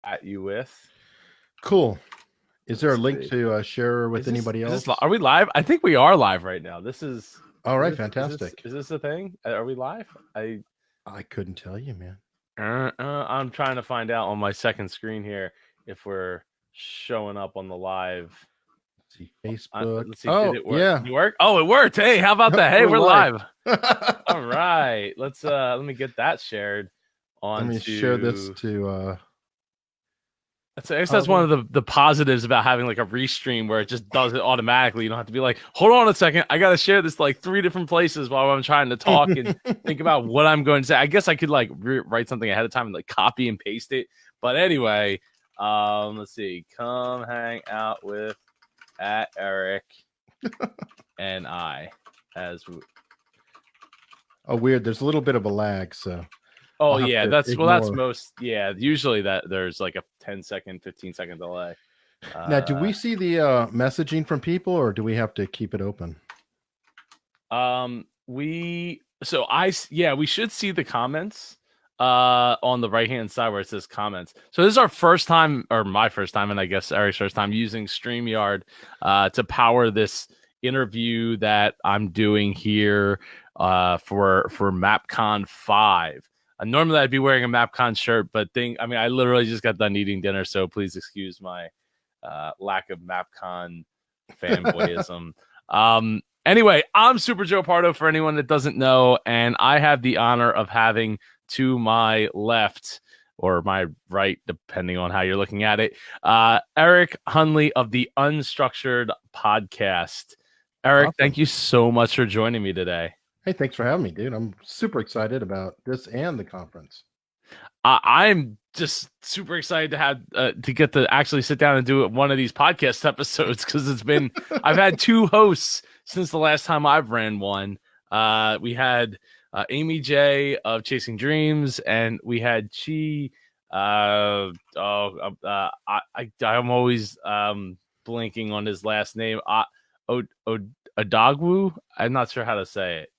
at you with. Cool. Is there a Let's link see. to share with anybody else? Are we live? I think we are live right now. This is All right, this- fantastic. Is this a thing? Are we live? I couldn't tell you, man. I'm trying to find out on my second screen here if we're showing up on the live. Let's see, Facebook. Let's see. Oh, Did it work? yeah. Did it work? Oh, it worked. Hey, how about that? Hey, we're live. All right. Let me get that shared on. Let me share this to I guess that's one of the positives about having like a restream where it just does it automatically. You don't have to be like, hold on a second, I gotta share this to like 3 different places while I'm trying to talk and think about what I'm going to say. I guess I could like write something ahead of time and like copy and paste it. But anyway, let's see. Come hang out with at Eric and I as we... Oh, weird. There's a little bit of a lag, so. Oh yeah, that's most. Yeah, usually that there's like a 10-second, 15-second delay. Now, do we see the messaging from people, or do we have to keep it open? We should see the comments on the right hand side where it says comments. So this is our first time, or my first time, and I guess Eric's first time using StreamYard to power this interview that I'm doing here for MAPCON5. Normally I'd be wearing a MAPCON shirt, but I literally just got done eating dinner, so please excuse my lack of MAPCON fanboyism. Anyway, I'm Super Joe Pardo for anyone that doesn't know, and I have the honor of having to my left or my right, depending on how you're looking at it, Eric Hunley of the Unstructured podcast. Eric, awesome. Thank you so much for joining me today. Hey, thanks for having me, dude. I'm super excited about this and the conference. I'm just super excited to have to get to actually sit down and do one of these podcast episodes because I've had 2 hosts since the last time I've ran one. We had Amy J of Chasing Dreams, and we had Chi. I'm always blinking on his last name. Odogwu. I'm not sure how to say it.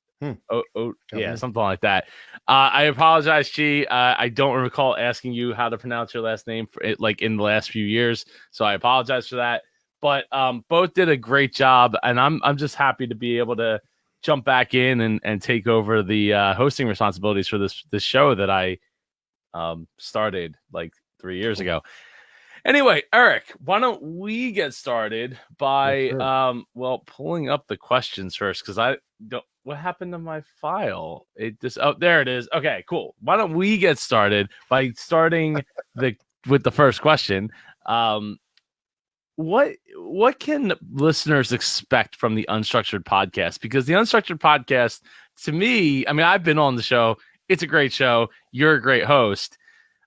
Yeah, something like that. I apologize, Chi. I don't recall asking you how to pronounce your last name for it, like in the last few years, so I apologize for that. But both did a great job, and I'm just happy to be able to jump back in and take over the hosting responsibilities for this show that I started like 3 years ago. Anyway, Eric, why don't we get started by pulling up the questions first, because I don't. What happened to my file? There it is. Okay, cool. Why don't we get started by starting with the first question? What can listeners expect from the Unstructured podcast? Because the Unstructured podcast, to me, I've been on the show. It's a great show. You're a great host.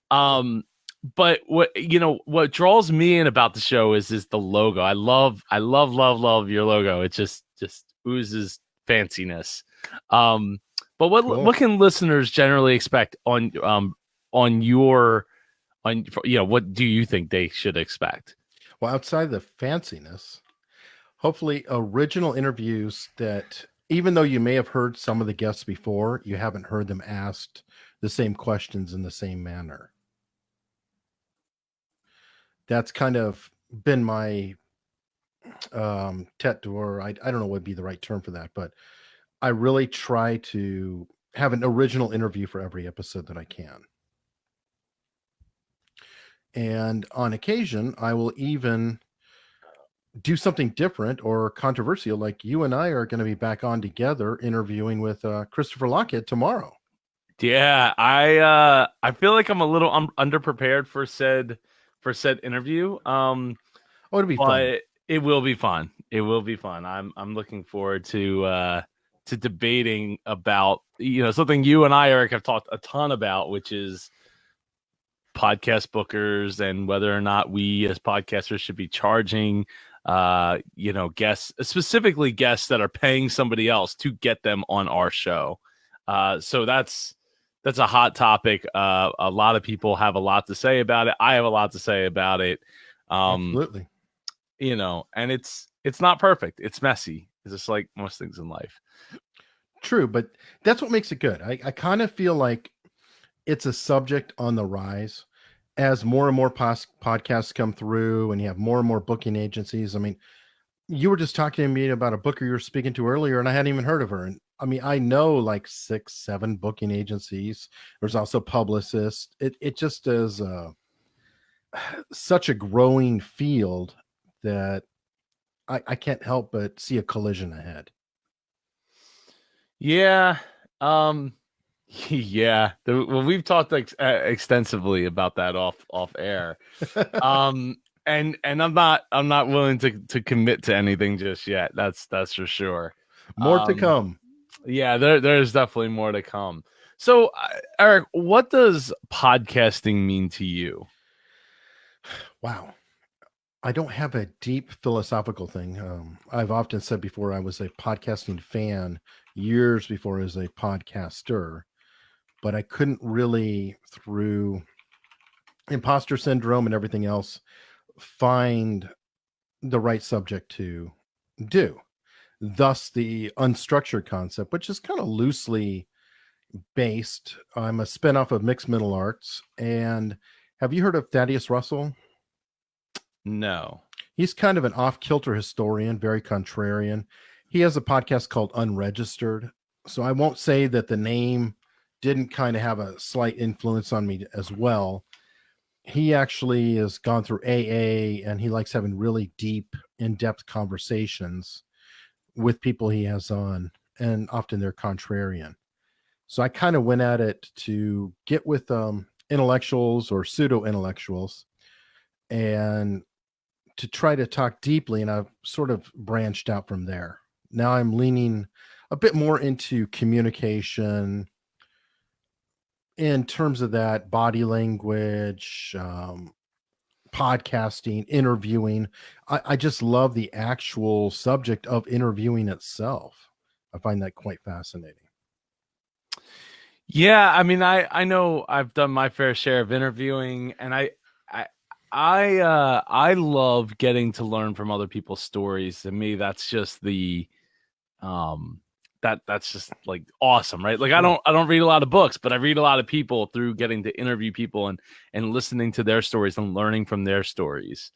But what draws me in about the show is the logo. I love your logo. It just oozes fanciness. But what can listeners generally expect on what do you think they should expect? Well, outside the fanciness, hopefully original interviews that, even though you may have heard some of the guests before, you haven't heard them asked the same questions in the same manner. That's kind of been my tete d'oeuvre. I don't know what would be the right term for that, but I really try to have an original interview for every episode that I can. And on occasion, I will even do something different or controversial, like you and I are going to be back on together interviewing with Christopher Lockhead tomorrow. Yeah, I feel like I'm a little underprepared for said interview. It'll be fun. It will be fun. It will be fun. I'm looking forward to debating about something you and I, Eric, have talked a ton about, which is podcast bookers and whether or not we as podcasters should be charging guests, specifically guests that are paying somebody else to get them on our show. So that's a hot topic. A lot of people have a lot to say about it. I have a lot to say about it. Absolutely. And it's not perfect. It's messy. It's just like most things in life. True, but that's what makes it good. I kind of feel like it's a subject on the rise, as more and more podcasts come through and you have more and more booking agencies, I mean, you were just talking to me about a booker you were speaking to earlier, and I hadn't even heard of her. And I mean, I know like 6, 7 booking agencies. There's also publicists. It just is such a growing field that I can't help but see a collision ahead. Yeah. Yeah. Well, we've talked extensively about that off air. And I'm not willing to commit to anything just yet. That's for sure. More to come. Yeah, there's definitely more to come. So, Eric, what does podcasting mean to you? Wow. I don't have a deep philosophical thing. I've often said before I was a podcasting fan years before I was a podcaster, but I couldn't really, through imposter syndrome and everything else, find the right subject to do. Thus, the unstructured concept, which is kind of loosely based. I'm a spinoff of Mixed Middle Arts. And have you heard of Thaddeus Russell? No. He's kind of an off-kilter historian, very contrarian. He has a podcast called Unregistered. So I won't say that the name didn't kind of have a slight influence on me as well. He actually has gone through AA, and he likes having really deep, in-depth conversations with people he has on, and often they're contrarian. So I kind of went at it to get with intellectuals or pseudo-intellectuals and to try to talk deeply, and I've sort of branched out from there. Now I'm leaning a bit more into communication in terms of that body language, podcasting, interviewing. I just love the actual subject of interviewing itself. I find that quite fascinating. Yeah, I mean, I know I've done my fair share of interviewing, and I love getting to learn from other people's stories. To me, that's just that's just like awesome, right? Like I don't read a lot of books, but I read a lot of people through getting to interview people and listening to their stories and learning from their stories.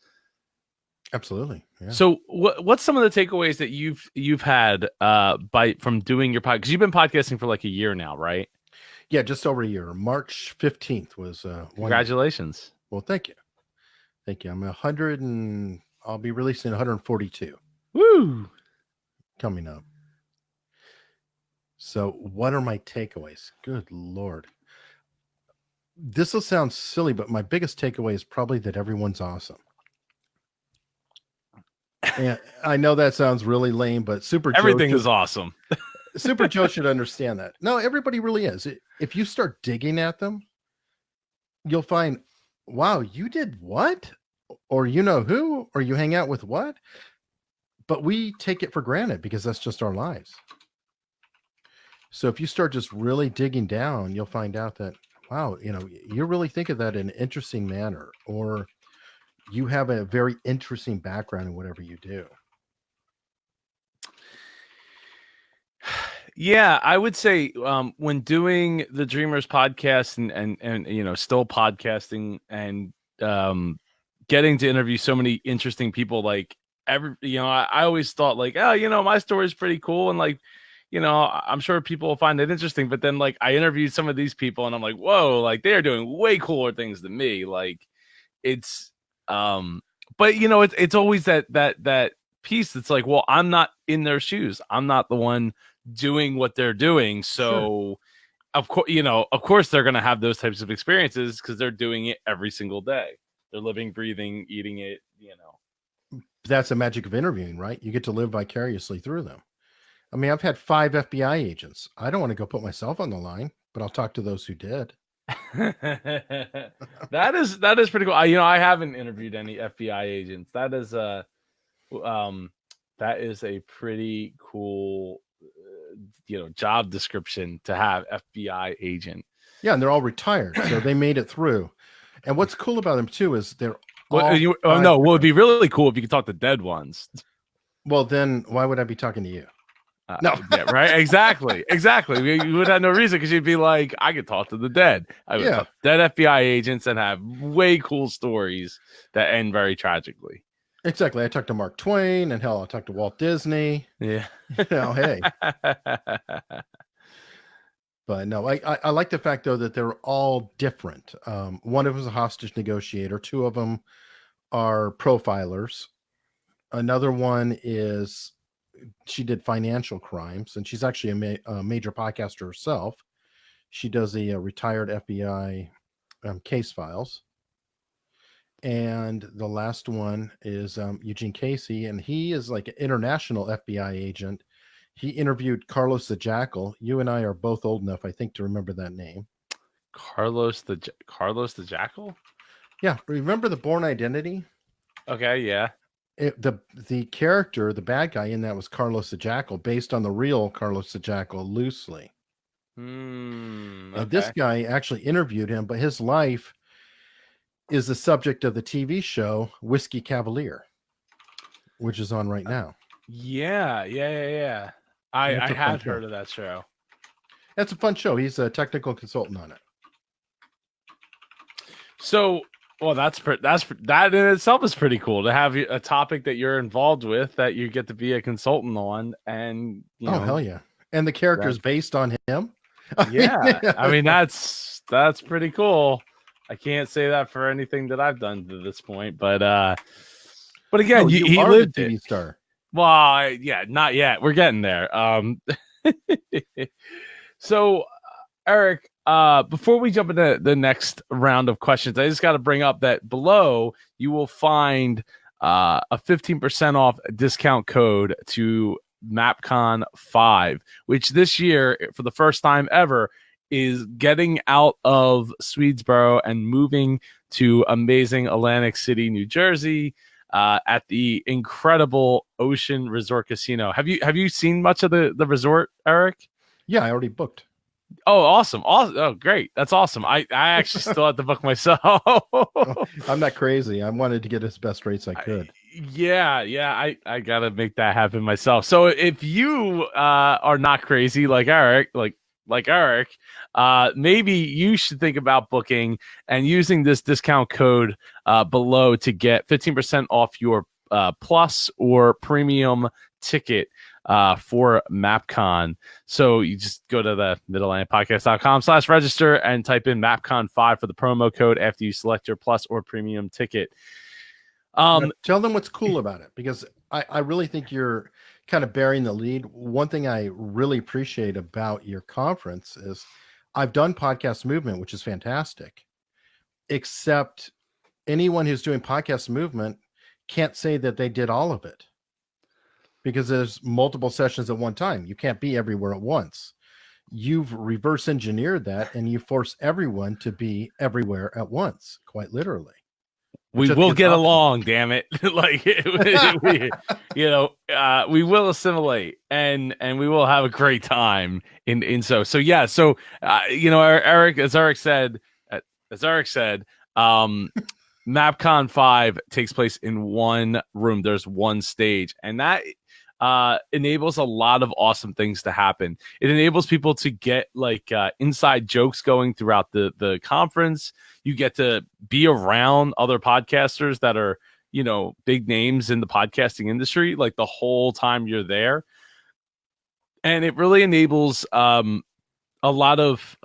Absolutely. Yeah. So what's some of the takeaways that you've had from doing your podcast? Because you've been podcasting for like a year now, right? Yeah, just over a year. March 15th was Congratulations. Well, thank you. Thank you. I'm 100 and I'll be releasing 142. Woo! Coming up. So what are my takeaways? Good Lord. This will sound silly, but my biggest takeaway is probably that everyone's awesome. And I know that sounds really lame, but everything is awesome. Super Joe should understand that. No, everybody really is. If you start digging at them, you'll find, wow, you did what? Or you know who? Or you hang out with what? But we take it for granted because that's just our lives. So if you start just really digging down, you'll find out that, wow, you really think of that in an interesting manner, or you have a very interesting background in whatever you do. Yeah, I would say when doing the Dreamers podcast and still podcasting and getting to interview so many interesting people, like I always thought like, oh, my story is pretty cool, and like, I'm sure people will find it interesting. But then like I interviewed some of these people and I'm like, whoa, like they are doing way cooler things than me. Like it's but it's always that piece that's like, well, I'm not in their shoes. I'm not the one doing what they're doing. So sure. Of course they're going to have those types of experiences because they're doing it every single day. They're living, breathing, eating it, That's the magic of interviewing, right? You get to live vicariously through them. I mean, I've had 5 FBI agents. I don't want to go put myself on the line, but I'll talk to those who did. That is pretty cool. I haven't interviewed any FBI agents. That is a pretty cool job description to have, FBI agent. Yeah, and they're all retired, so they made it through. And what's cool about them too is they're it'd be really cool if you could talk to dead ones. Well, then why would I be talking to you? No. Yeah, right. Exactly. You would have no reason because you'd be like, I could talk to the dead. I would talk to dead FBI agents and have way cool stories that end very tragically. Exactly. I talked to Mark Twain, and hell, I talked to Walt Disney. Yeah. Hey. But no, I like the fact though that they're all different. One of them is a hostage negotiator. Two of them are profilers. Another one is she did financial crimes, and she's actually a major podcaster herself. She does the retired FBI case files. And the last one is Eugene Casey, and he is like an international FBI agent. He interviewed Carlos the Jackal. You and I are both old enough, I think, to remember that name. Carlos the Jackal? Yeah, remember the Bourne Identity? Okay, yeah. The character, the bad guy in that was Carlos the Jackal, based on the real Carlos the Jackal loosely. Okay. And this guy actually interviewed him, but his life is the subject of the TV show Whiskey Cavalier, which is on right now. Yeah. I had heard of that show. That's a fun show. He's a technical consultant on it. So, well, that in itself is pretty cool to have a topic that you're involved with that you get to be a consultant on, and hell yeah! And the character is based on him. Yeah, I mean that's pretty cool. I can't say that for anything that I've done to this point, but again, he lived a TV star. Well, yeah, not yet. We're getting there. So, Eric, before we jump into the next round of questions, I just got to bring up that below you will find a 15% off discount code to MAPCON5, which this year, for the first time ever, is getting out of Swedesboro and moving to amazing Atlantic City, New Jersey, at the incredible Ocean Resort Casino. Have you seen much of the resort, Eric? Yeah, I already booked. Oh, awesome. Oh, great. That's awesome. I actually still have to book myself. I'm not crazy. I wanted to get as best rates I could. I got to make that happen myself. So if you are not crazy like Eric, maybe you should think about booking and using this discount code below to get 15% off your plus or premium ticket for MAPCON. So you just go to the middlelandpodcast.com/register and type in MAPCON5 for the promo code after you select your plus or premium ticket. Tell them what's cool about it, because I really think you're kind of bearing the lead. One thing I really appreciate about your conference is I've done Podcast Movement, which is fantastic, except anyone who's doing Podcast Movement can't say that they did all of it, because there's multiple sessions at one time. You can't be everywhere at once. You've reverse engineered that, and you force everyone to be everywhere at once, quite literally. We will get along, damn it. We will assimilate and we will have a great time in so yeah. So, Eric, as Eric said, MAPCON5 takes place in one room. There's one stage, and that enables a lot of awesome things to happen. It enables people to get inside jokes going throughout the conference. You get to be around other podcasters that are, big names in the podcasting industry, like the whole time you're there. And it really enables a lot of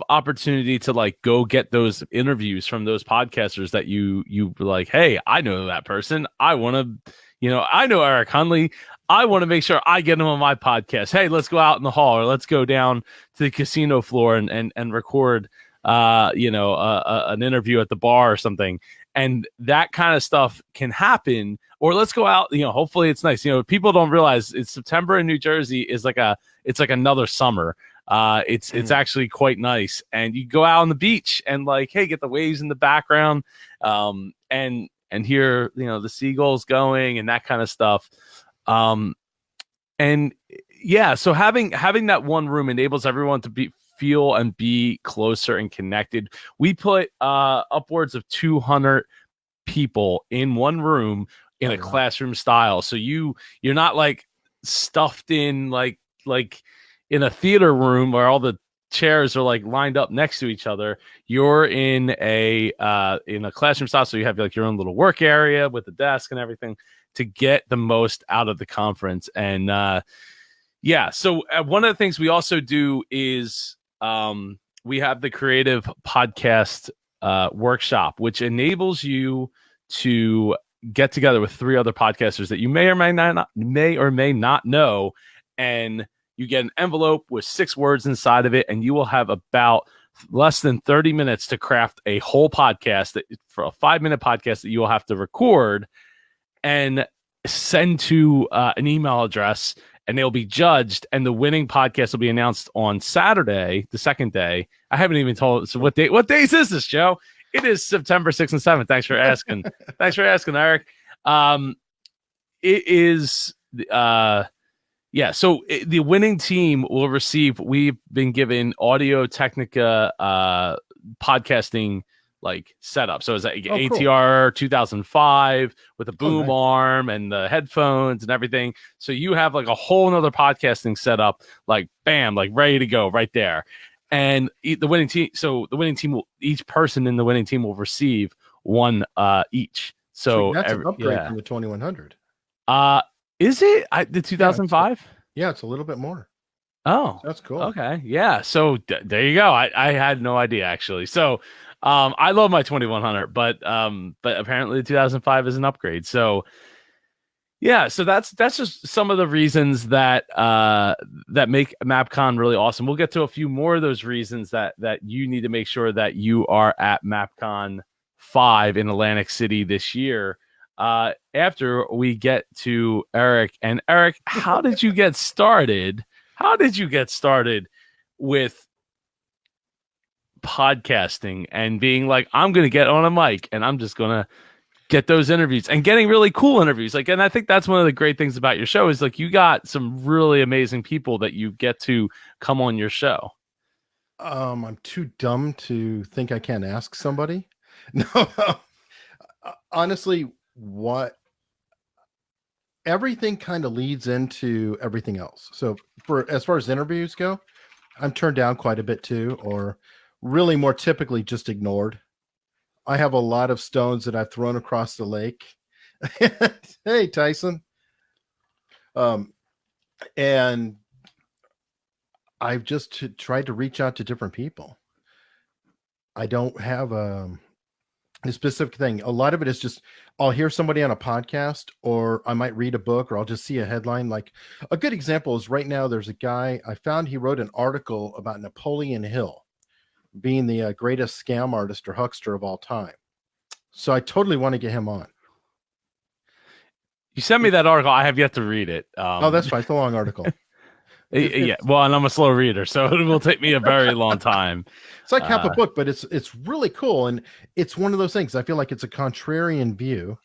opportunity to go get those interviews from those podcasters that you were like, hey, I know that person. I want to, I know Eric Hunley. I want to make sure I get him on my podcast. Hey, let's go out in the hall, or let's go down to the casino floor and record, an interview at the bar or something. And that kind of stuff can happen. Or let's go out, hopefully it's nice. People don't realize it's September in New Jersey is like another summer. It's actually quite nice, and you go out on the beach and get the waves in the background, and hear the seagulls going and that kind of stuff, and yeah. So having that one room enables everyone to feel and be closer and connected. We put upwards of 200 people in one room in Oh, a yeah. classroom style. So you're not like stuffed in like in a theater room where all the chairs are like lined up next to each other. You're in a classroom style, so you have like your own little work area with the desk and everything to get the most out of the conference. And so one of the things we also do is we have the creative podcast workshop, which enables you to get together with 3 other podcasters that you may or may not know, and you get an envelope with 6 words inside of it, and you will have about less than 30 minutes to craft a whole podcast for a 5-minute podcast that you will have to record and send to an email address, and they'll be judged, and the winning podcast will be announced on Saturday, the second day. I haven't even told. So what days is this, Joe? It is September 6th and 7th. Thanks for asking. Thanks for asking, Eric. It is so the winning team will receive, we've been given Audio Technica podcasting like setup. So it's like ATR 2005 with a boom arm and the headphones and everything. So you have like a whole nother podcasting setup, like bam, like ready to go right there. And the winning team, each person in the winning team will receive one each. So that's an upgrade from the 2100. Is it the 2005? Yeah, it's a little bit more. Oh, that's cool. Okay, yeah. So there you go. I had no idea actually. So I love my 2100, but apparently the 2005 is an upgrade. So yeah, so that's just some of the reasons that that make MAPCON really awesome. We'll get to a few more of those reasons that you need to make sure that you are at MAPCON5 in Atlantic City this year. After we get to Eric. And Eric, how did you get started? How did you get started with podcasting and being like, I'm going to get on a mic and I'm just going to get those interviews and getting really cool interviews? Like, and I think that's one of the great things about your show is like, you got some really amazing people that you get to come on your show. I'm too dumb to think I can't ask somebody. No, honestly, everything kind of leads into everything else. So as far as interviews go, I'm turned down quite a bit too, or really more typically just ignored. I have a lot of stones that I've thrown across the lake. Hey, Tyson. And I've just tried to reach out to different people. I don't have a specific thing. A lot of it is just I'll hear somebody on a podcast, or I might read a book, or I'll just see a headline. Like a good example is right now there's a guy I found, he wrote an article about Napoleon Hill being the greatest scam artist or huckster of all time. So I totally want to get him on. You sent me that article. I have yet to read it. Oh, that's fine. It's a long article. Yeah, well, and I'm a slow reader, so it will take me a very long time. It's like half a book, but it's really cool, and it's one of those things. I feel like it's a contrarian view,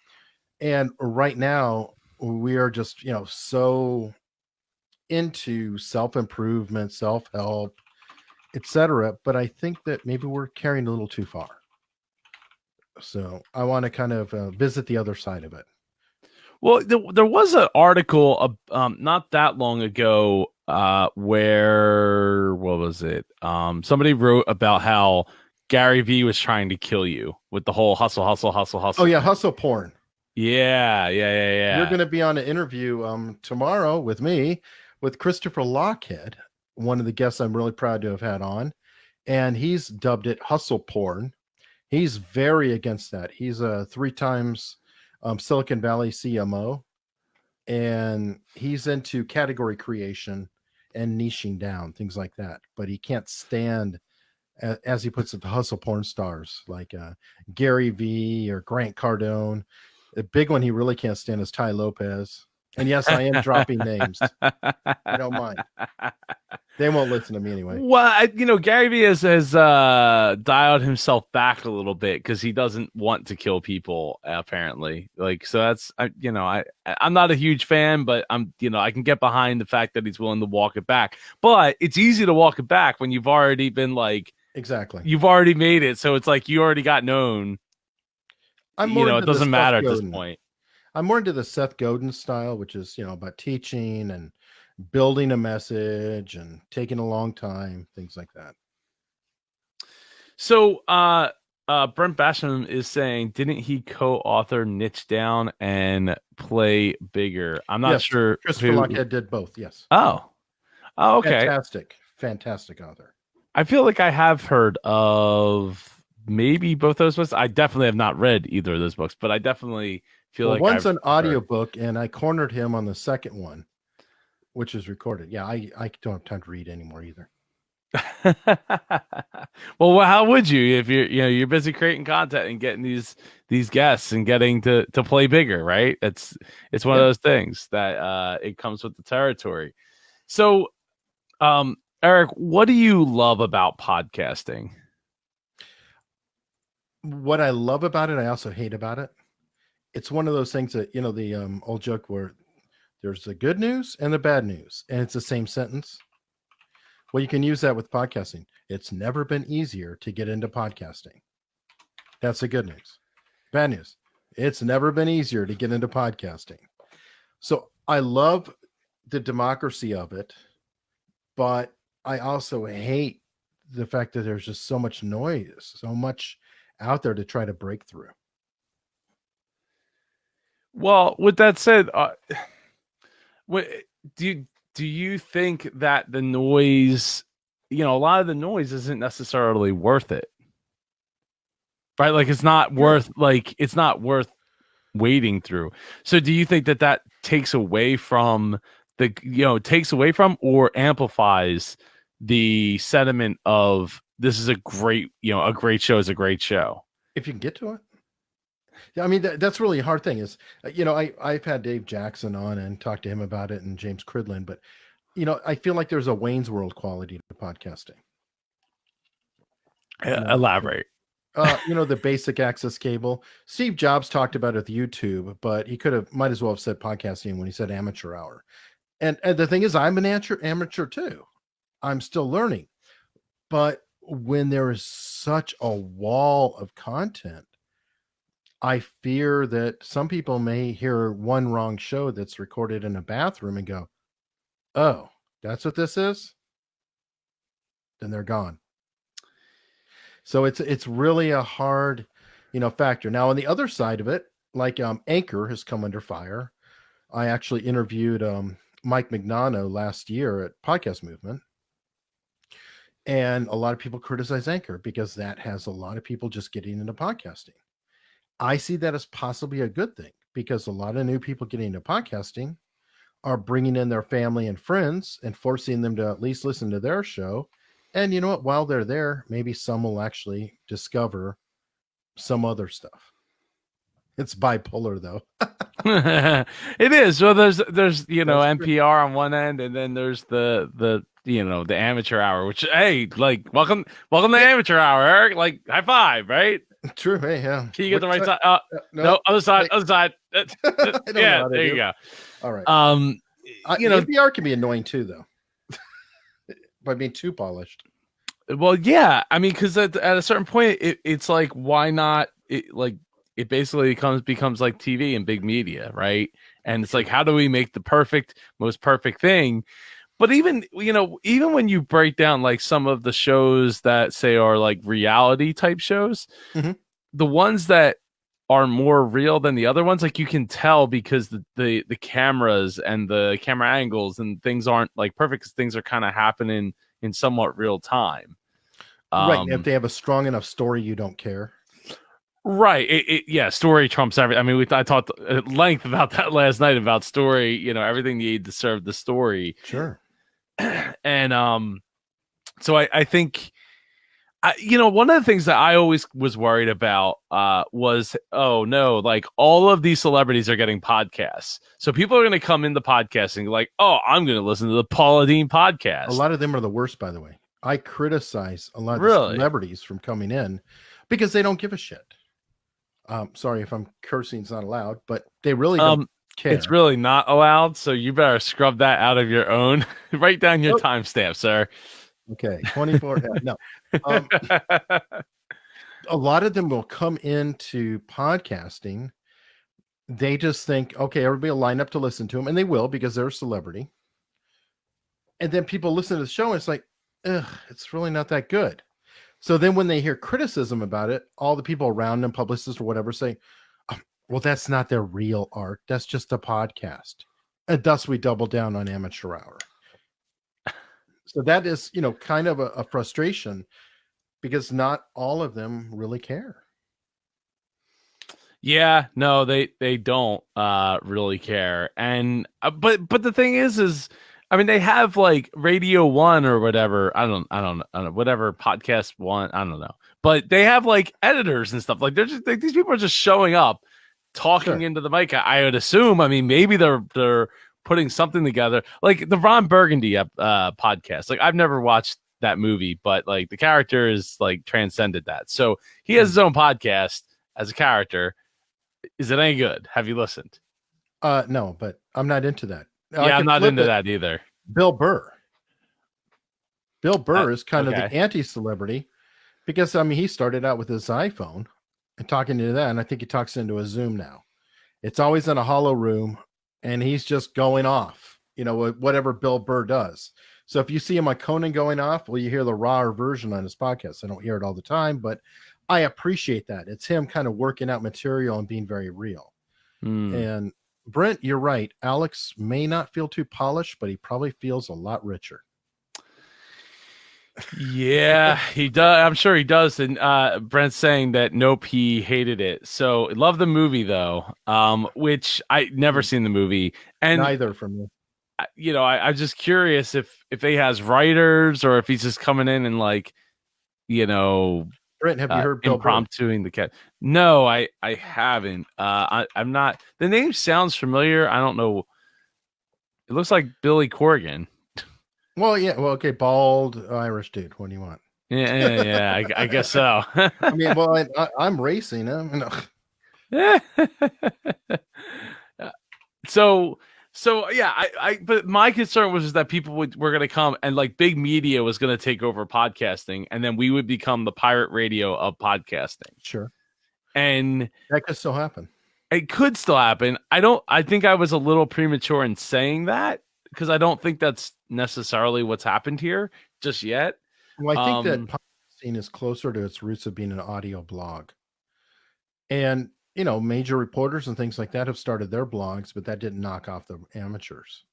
and right now we are just so into self-improvement, self-help, etc. But I think that maybe we're carrying a little too far. So I want to kind of visit the other side of it. Well, there was an article not that long ago where, what was it? Somebody wrote about how Gary Vee was trying to kill you with the whole hustle. Oh yeah, hustle porn. Yeah. You're going to be on an interview tomorrow with me, with Christopher Lockhead, one of the guests I'm really proud to have had on, and he's dubbed it hustle porn. He's very against that. He's a 3 times Silicon Valley CMO, and he's into category creation and niching down, things like that. But he can't stand, as he puts it, the hustle porn stars like Gary Vee or Grant Cardone. The big one he really can't stand is Ty Lopez. And yes, I am dropping names. I don't mind. They won't listen to me anyway. Well, Gary Vee has dialed himself back a little bit because he doesn't want to kill people, apparently. Like, so that's, I'm not a huge fan, but I can get behind the fact that he's willing to walk it back. But it's easy to walk it back when you've already been like, exactly, you've already made it. So it's like you already got known. It doesn't matter at this point. I'm more into the Seth Godin style, which is, about teaching and building a message and taking a long time, things like that. So, Brent Basham is saying, didn't he co-author Niche Down and Play Bigger? I'm not Yes, sure Christopher who. Lochhead did both. Yes. Oh, okay. Fantastic author. I feel like I have heard of maybe both those books. I definitely have not read either of those books, but I definitely feel like one's I've an audiobook, and I cornered him on the second one, which is recorded. Yeah, I don't have time to read anymore either. Well, how would you if you're busy creating content and getting these guests and getting to play bigger, right? It's one of those things that it comes with the territory. So, Eric, what do you love about podcasting? What I love about it, I also hate about it. It's one of those things that, the old joke where there's the good news and the bad news, and it's the same sentence. Well, you can use that with podcasting. It's never been easier to get into podcasting. That's the good news. Bad news. It's never been easier to get into podcasting. So I love the democracy of it, but I also hate the fact that there's just so much noise, so much out there to try to break through. Well, with that said, what do you think that the noise, a lot of the noise isn't necessarily worth it, right? Like it's not worth wading through. So do you think that takes away from or amplifies the sentiment of this is a great show is a great show if you can get to it? Yeah, I mean that's really a hard thing. Is I've had Dave Jackson on and talked to him about it, and James Cridlin, but I feel like there's a Wayne's World quality to podcasting. Elaborate. The basic access cable. Steve Jobs talked about it with YouTube, but he might as well have said podcasting when he said amateur hour. And the thing is, I'm an amateur too. I'm still learning. But when there is such a wall of content, I fear that some people may hear one wrong show that's recorded in a bathroom and go, oh, that's what this is? Then they're gone. So it's really a hard, factor. Now, on the other side of it, like Anchor has come under fire. I actually interviewed Mike Mignano last year at Podcast Movement. And a lot of people criticize Anchor because that has a lot of people just getting into podcasting. I see that as possibly a good thing because a lot of new people getting into podcasting are bringing in their family and friends and forcing them to at least listen to their show. And you know what? While they're there, maybe some will actually discover some other stuff. It's bipolar, though. It is. Well, there's NPR on one end, and then there's the amateur hour. Which like welcome to amateur hour, Eric. Like high five, right? True. Hey, yeah. Can you get the right side? No, other side. Other side. Yeah, there you go. All right. NPR can be annoying too, though. By being too polished. Well, yeah. I mean, because at a certain point, it's like, why not? It basically becomes like TV and big media, right? And it's like, how do we make the most perfect thing? But even when you break down like some of the shows that say are like reality type shows, the ones that are more real than the other ones, like you can tell because the cameras and the camera angles and things aren't like perfect because things are kind of happening in somewhat real time. Right. If they have a strong enough story, you don't care. Right. Story trumps everything. I mean, I talked at length about that last night about story, everything you need to serve the story. Sure. And so I think one of the things that I always was worried about was, oh no, like all of these celebrities are getting podcasts. So people are going to come into podcasting like, oh, I'm going to listen to the Paula Deen podcast. A lot of them are the worst, by the way. I criticize a lot of the celebrities from coming in because they don't give a shit. Sorry if I'm cursing, it's not allowed, but they really don't care. It's really not allowed. So you better scrub that out of your own. Write down your timestamp, sir. Okay. 24. No. A lot of them will come into podcasting. they just think, okay, everybody will line up to listen to them, and they will because they're a celebrity. And then people listen to the show, and it's like, ugh, it's really not that good. So then when they hear criticism about it, all the people around them, publicists or whatever, say, "Oh, well, that's not their real art. That's just a podcast." And thus we double down on amateur hour. So that is, kind of a frustration because not all of them really care. Yeah, no, they don't really care. And but the thing is I mean, they have like Radio 1 or whatever. I don't know, whatever podcast one, I don't know. But they have like editors and stuff. Like they're just these people are just showing up talking into the mic. I would assume, I mean, maybe they're putting something together. Like the Ron Burgundy podcast. Like I've never watched that movie, but like the character is like transcended that. So he has his own podcast as a character. Is it any good? Have you listened? No, but I'm not into that. Yeah, I'm not into that either. Bill Burr. Bill Burr is kind of the anti-celebrity because, I mean, he started out with his iPhone and talking into that, and I think he talks into a Zoom now. It's always in a hollow room, and he's just going off, whatever Bill Burr does. So if you see him on Conan going off, well, you hear the raw version on his podcast. I don't hear it all the time, but I appreciate that. It's him kind of working out material and being very real. And Brent, you're right. Alex may not feel too polished, but he probably feels a lot richer. Yeah, he does. I'm sure he does. And Brent's saying that nope, he hated it. So love the movie though, which I never seen the movie, and neither from me. I'm just curious if he has writers or if he's just coming in and like, Brent, have you heard Bill impromptuing the cat? No, I haven't. I'm not. The name sounds familiar. I don't know. It looks like Billy Corgan. Well, yeah. Well, okay, bald Irish dude. What do you want? Yeah. I guess so. I mean, well, I'm racing him. So yeah, but my concern was just that people were going to come and like big media was going to take over podcasting, and then we would become the pirate radio of podcasting. Sure. And that could still happen. It could still happen. I think I was a little premature in saying that because I don't think that's necessarily what's happened here just yet. Well, I think that podcasting is closer to its roots of being an audio blog. And major reporters and things like that have started their blogs, but that didn't knock off the amateurs.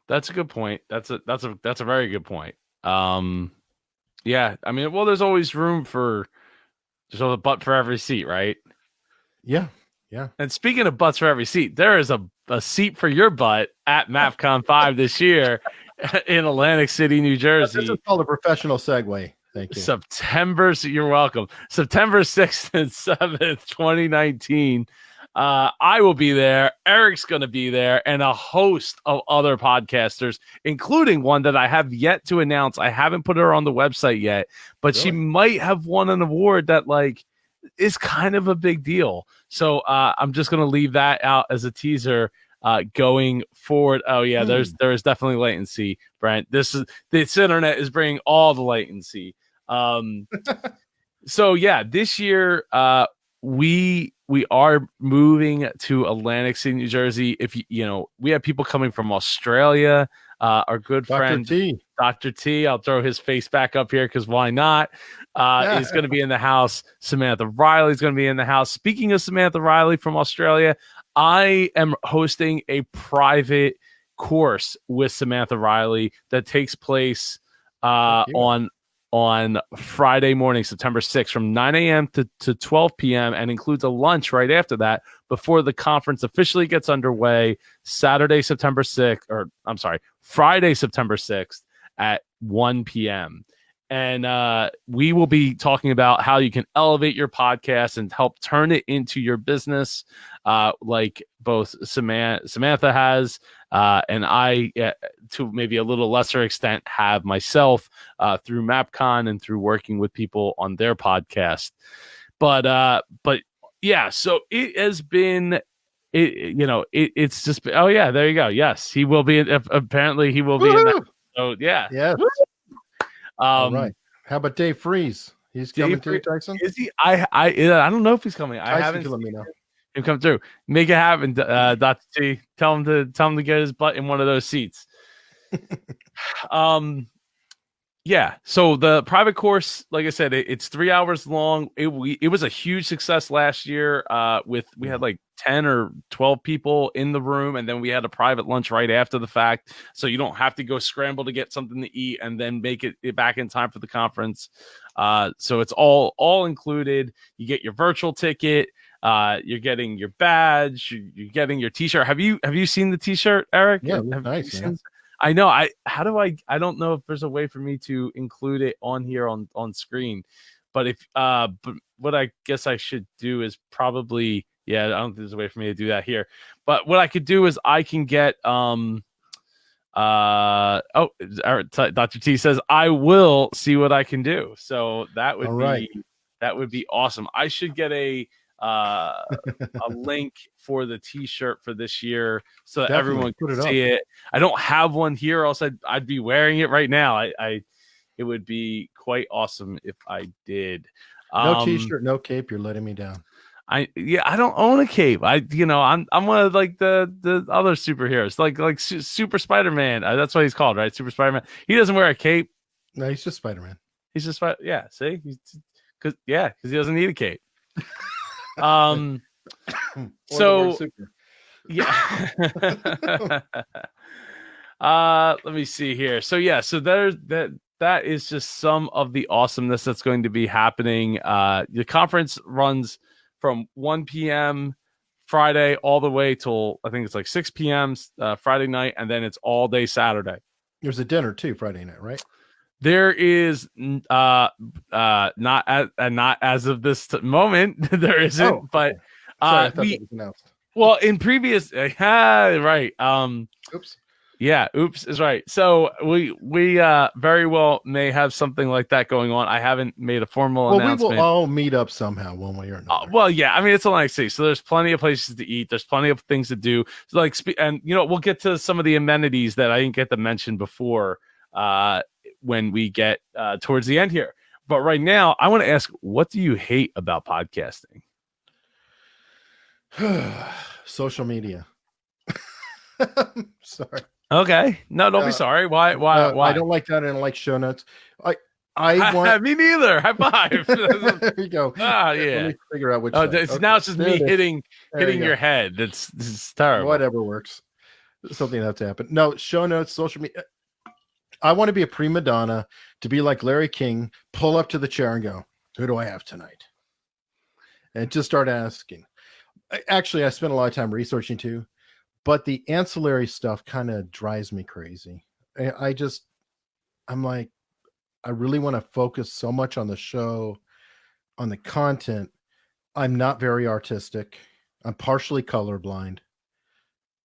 That's a good point. That's a very good point. Yeah, I mean, well, there's always room there's a butt for every seat, right? Yeah. And speaking of butts for every seat, there is a seat for your butt at MAPCON5 this year in Atlantic City, New Jersey. This is called a professional segue. Thank you. You're welcome. September 6th and 7th, 2019. I will be there. Eric's going to be there, and a host of other podcasters, including one that I have yet to announce. I haven't put her on the website yet, but She might have won an award that like is kind of a big deal. So I'm just going to leave that out as a teaser. Going forward. Oh yeah, there is definitely latency, Brent. This internet is bringing all the latency. So yeah, this year we are moving to Atlantic City, New Jersey. If we have people coming from Australia. Our good friend Dr. T, I'll throw his face back up here because why not? Is going to be in the house. Samantha Riley is going to be in the house. Speaking of Samantha Riley from Australia, I am hosting a private course with Samantha Riley that takes place on Friday morning, September 6th, from 9 a.m. to 12 p.m. and includes a lunch right after that before the conference officially gets underway. Friday, September 6th at 1 p.m. And we will be talking about how you can elevate your podcast and help turn it into your business, like both Samantha has, and I, to maybe a little lesser extent, have myself through MAPCON and through working with people on their podcast. But yeah, so it has been. It's just been, oh yeah, there you go. Yes, he will be. Apparently, he will be in that. So yeah. Yes. All right. How about Dave Freeze? He's coming too, Tyson? Is he? I don't know if he's coming. Tyson, I haven't let me know. him come through. Make it happen, Dr. T. Tell him to get his butt in one of those seats. Yeah. So the private course, like I said, it's 3 hours long. It was a huge success last year. We had like 10 or 12 people in the room, and then we had a private lunch right after the fact, so you don't have to go scramble to get something to eat and then make it back in time for the conference. So it's all included. You get your virtual ticket. You're getting your badge. You're getting your T-shirt. Have you seen the T-shirt, Eric? Yeah, nice. Man. I know. I don't know if there's a way for me to include it on here on screen, but but what I guess I should do is probably, I don't think there's a way for me to do that here. But what I could do is I can get Dr. T says I will see what I can do. So that would be awesome. I should get a link for the T-shirt for this year so that Definitely. everyone can see it. I don't have one here, else I'd be wearing it right now. It would be quite awesome if I did. No T-shirt, no cape. You're letting me down. I don't own a cape. I'm one of like the other superheroes, like Super Spider-Man. That's what he's called, right? Super Spider-Man. He doesn't wear a cape. No, he's just Spider-Man. He's just yeah. See, because he doesn't need a cape. So yeah. Let me see here. So there's that is just some of the awesomeness that's going to be happening. The conference runs from 1 p.m. Friday all the way till I think it's like 6 p.m. Friday night, and then it's all day Saturday. There's a dinner too Friday night, right? There is not as of this moment there isn't, but sorry, I thought that was announced. Well, in previous right. Oops. Yeah, oops is right. So we very well may have something like that going on. I haven't made a formal announcement. We will all meet up somehow one way or another. Well, yeah, I mean it's only like 6, so there's plenty of places to eat. There's plenty of things to do. So like, and we'll get to some of the amenities that I didn't get to mention before when we get towards the end here. But right now, I want to ask, what do you hate about podcasting? Social media. Sorry. Okay. No, don't be sorry. Why? I don't like that. I don't like show notes. I want me neither. High five. There you go. Yeah. Let me figure out which. Now it's just me hitting your head. This is terrible. Whatever works. Something has to happen. No, show notes, social media. I want to be a prima donna, to be like Larry King, pull up to the chair and go, who do I have tonight? And just start asking. Actually, I spent a lot of time researching too, but the ancillary stuff kind of drives me crazy. I'm like, I really want to focus so much on the show, on the content. I'm not very artistic. I'm partially colorblind.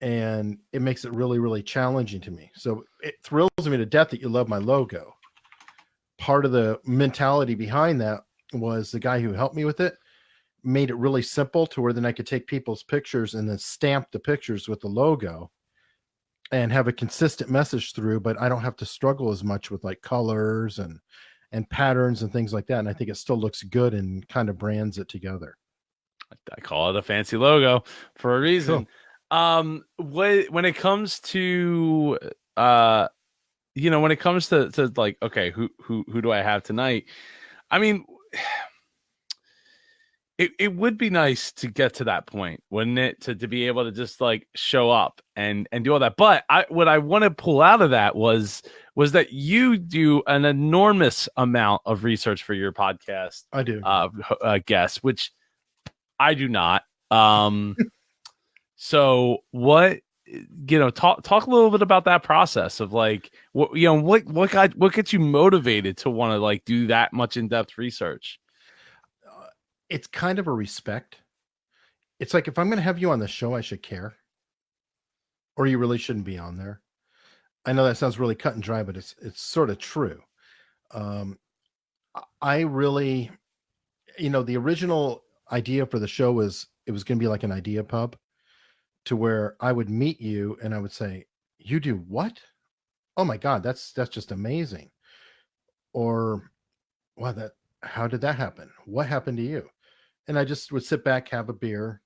And it makes it really, really challenging to me. So it thrills me to death that you love my logo. Part of the mentality behind that was the guy who helped me with it made it really simple to where then I could take people's pictures and then stamp the pictures with the logo and have a consistent message through, but I don't have to struggle as much with like colors and patterns and things like that. And I think it still looks good and kind of brands it together. I call it a fancy logo for a reason. Cool. When it comes to when it comes to like, okay, who do I have tonight? I mean, it would be nice to get to that point, wouldn't it? To be able to just like show up and do all that. But what I want to pull out of that was that you do an enormous amount of research for your podcast. I do. Guests, which I do not. So what, talk a little bit about that process of like, what gets you motivated to want to like do that much in-depth research? It's kind of a respect. It's like, if I'm going to have you on the show, I should care, or you really shouldn't be on there. I know that sounds really cut and dry, but it's sort of true. I really, the original idea for the show was it was going to be like an idea pub, to where I would meet you and I would say, you do what? Oh my God, that's just amazing. Or, wow, how did that happen? What happened to you? And I just would sit back, have a beer,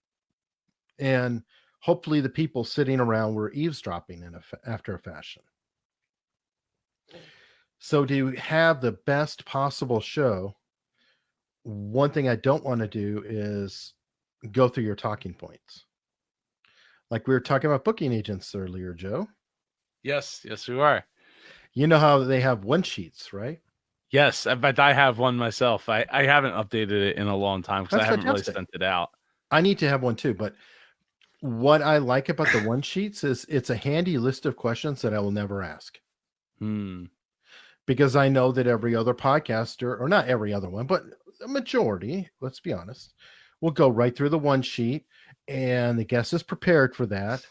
And hopefully the people sitting around were eavesdropping after a fashion. So to have the best possible show, one thing I don't want to do is go through your talking points. Like we were talking about booking agents earlier, Joe. Yes, we are. You know how they have one sheets, right? Yes, but I have one myself. I haven't updated it in a long time because I haven't really sent it out. I need to have one too, but what I like about the one sheets is it's a handy list of questions that I will never ask. Because I know that every other podcaster, or not every other one, but a majority, let's be honest, will go right through the one sheet, and the guest is prepared for that.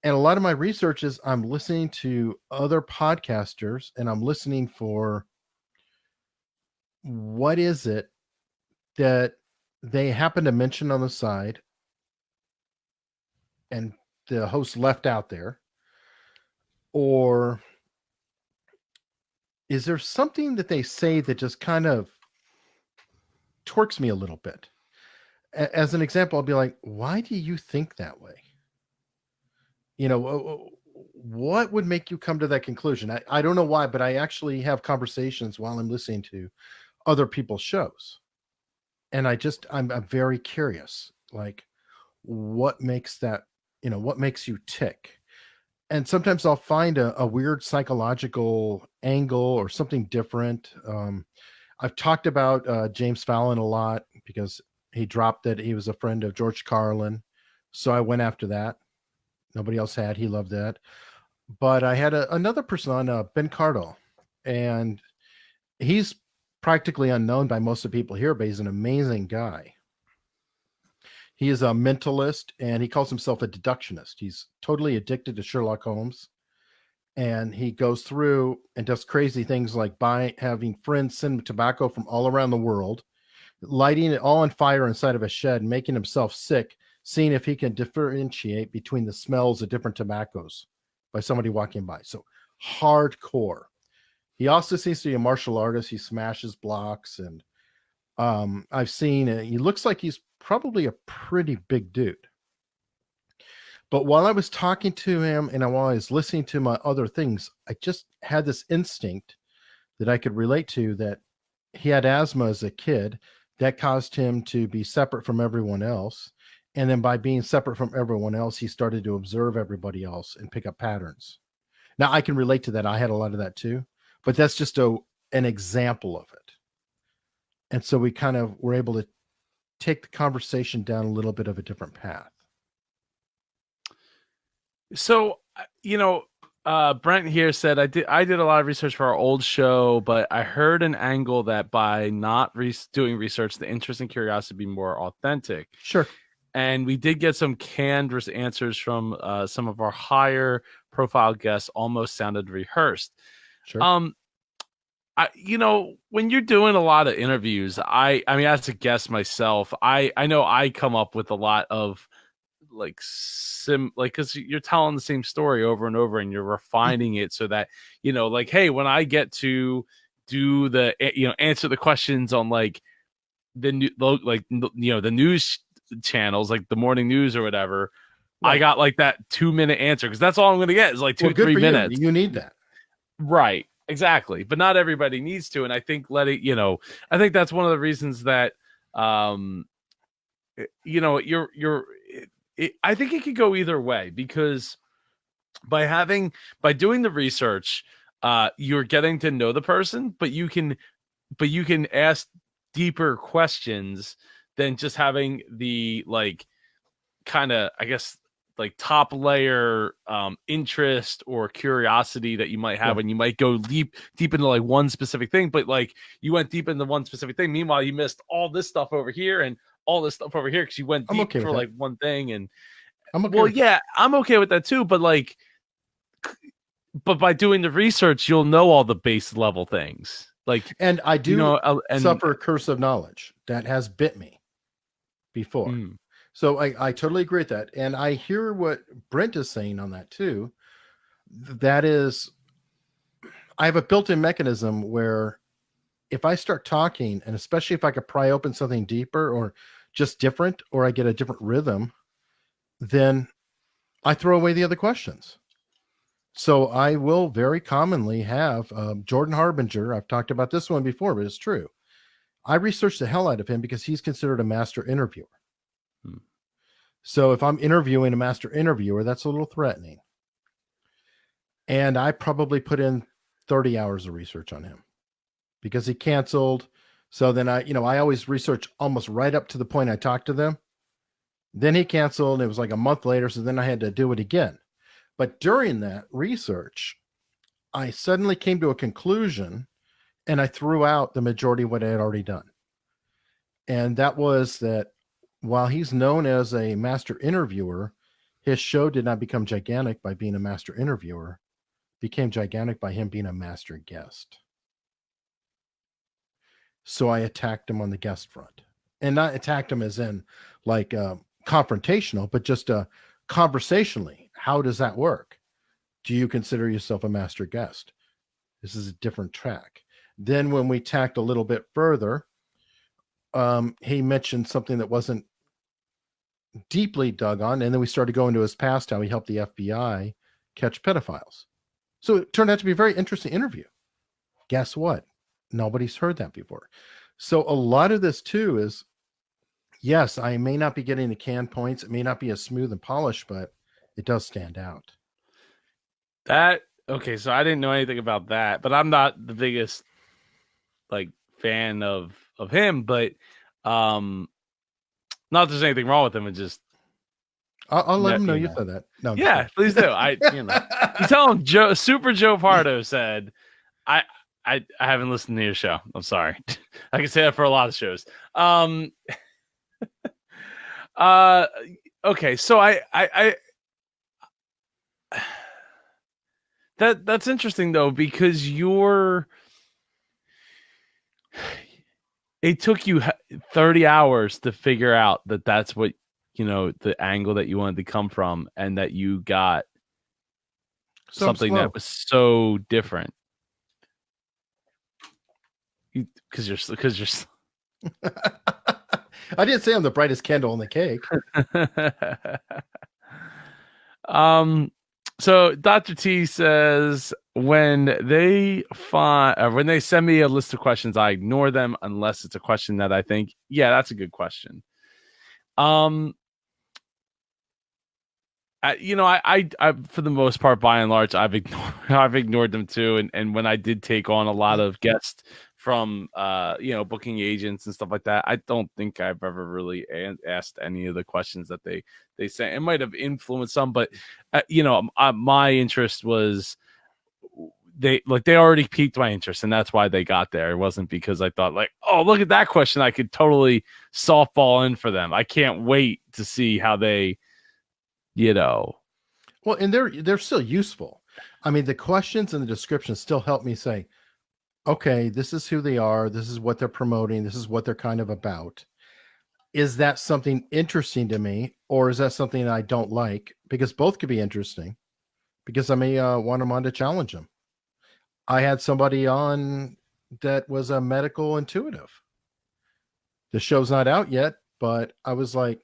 And a lot of my research is I'm listening to other podcasters, and I'm listening for what is it that they happen to mention on the side and the host left out there, or is there something that they say that just kind of torques me a little bit? As an example, I'll be like, why do you think that way? You know, what would make you come to that conclusion? I don't know why, but I actually have conversations while I'm listening to other people's shows. And I'm very curious, like what makes that, you know, what makes you tick? And sometimes I'll find a weird psychological angle or something different. I've talked about James Fallon a lot because he dropped that he was a friend of George Carlin. So I went after that. Nobody else had. He loved that. But I had another person on, Ben Cardall. And he's practically unknown by most of the people here, but he's an amazing guy. He is a mentalist, and he calls himself a deductionist. He's totally addicted to Sherlock Holmes. And he goes through and does crazy things like having friends send tobacco from all around the world, lighting it all on fire inside of a shed, making himself sick, seeing if he can differentiate between the smells of different tobaccos by somebody walking by. So hardcore. He also seems to be a martial artist. He smashes blocks, and I've seen he looks like he's probably a pretty big dude. But while I was talking to him and while I was listening to my other things, I just had this instinct that I could relate to, that he had asthma as a kid that caused him to be separate from everyone else. And then by being separate from everyone else, he started to observe everybody else and pick up patterns. Now I can relate to that. I had a lot of that too, but that's just an example of it. And so we kind of were able to take the conversation down a little bit of a different path. So, you know, Brent here said, I did a lot of research for our old show, but I heard an angle that by not doing research, the interest and curiosity would be more authentic. Sure. And we did get some canned answers from some of our higher profile guests, almost sounded rehearsed. Sure. You know, when you're doing a lot of interviews, I mean, as a guest myself, I know I come up with a lot of because you're telling the same story over and over, and you're refining it so that, you know, like, hey, when I get to do the, you know, answer the questions on like the new, like, you know, the news channels, like the morning news or whatever, right, I got like that 2-minute answer, because that's all I'm going to get is like 2-3 minutes. You need that, right? Exactly. But not everybody needs to. And I think I think that's one of the reasons that, you know, I think it could go either way, because by doing the research, you're getting to know the person, but you can ask deeper questions than just having the, like, kind of, I guess, like top layer interest or curiosity that you might have, and you might go deep into like one specific thing, but like you went deep into one specific thing. Meanwhile, you missed all this stuff over here and all this stuff over here because you went deep for like one thing. And I'm okay with that too. But like, by doing the research, you'll know all the base level things. Like, and I do suffer a curse of knowledge that has bit me before. So I totally agree with that. And I hear what Brent is saying on that too. That is, I have a built-in mechanism where if I start talking, and especially if I could pry open something deeper or just different, or I get a different rhythm, then I throw away the other questions. So I will very commonly have Jordan Harbinger. I've talked about this one before, but it's true. I researched the hell out of him because he's considered a master interviewer. Hmm. So if I'm interviewing a master interviewer, that's a little threatening. And I probably put in 30 hours of research on him because he canceled. So then I always research almost right up to the point I talked to them. Then he canceled. It was like a month later. So then I had to do it again. But during that research, I suddenly came to a conclusion and I threw out the majority of what I had already done. And that was that while he's known as a master interviewer, his show did not become gigantic by being a master interviewer, became gigantic by him being a master guest. So I attacked him on the guest front, and not attacked him as in like confrontational, but just conversationally. How does that work? Do you consider yourself a master guest? This is a different track. Then when we tacked a little bit further, he mentioned something that wasn't deeply dug on, and then we started going to his past, how he helped the FBI catch pedophiles. So it turned out to be a very interesting interview. Guess what? Nobody's heard that before. So a lot of this too is, yes, I may not be getting the canned points. It may not be as smooth and polished, but it does stand out. Okay, so I didn't know anything about that, but I'm not the biggest like fan of him, but um not that there's anything wrong with him, it's just I'll let him know you you know. said that. No, I'm just Yeah, kidding. please do. You tell him Joe Pardo said, I I haven't listened to your show. I'm sorry. I can say that for a lot of shows. Uh okay, so I that's interesting though, because it took you 30 hours to figure out that that's what the angle that you wanted to come from, and that you got So I'm something that slow. was so different. Because I didn't say I'm the brightest candle in the cake. um so Dr. T says, when they send me a list of questions, I ignore them unless it's a question that I think, yeah, that's a good question. um I for the most part, by and large, I've ignored them too. And when I did take on a lot of guests from booking agents and stuff like that, I don't think I've ever really asked any of the questions that they sent. It might have influenced some, but my interest was, they already piqued my interest, and that's why they got there. It wasn't because I thought like, oh, look at that question, I could totally softball in for them. I can't wait to see how they you know Well, and they're still useful. I mean, the questions and the descriptions still help me say, okay, this is who they are. This is what they're promoting. This is what they're kind of about. Is that something interesting to me, or is that something I don't like? Because both could be interesting. Because I may want them on to challenge them. I had somebody on that was a medical intuitive. The show's not out yet, but I was like,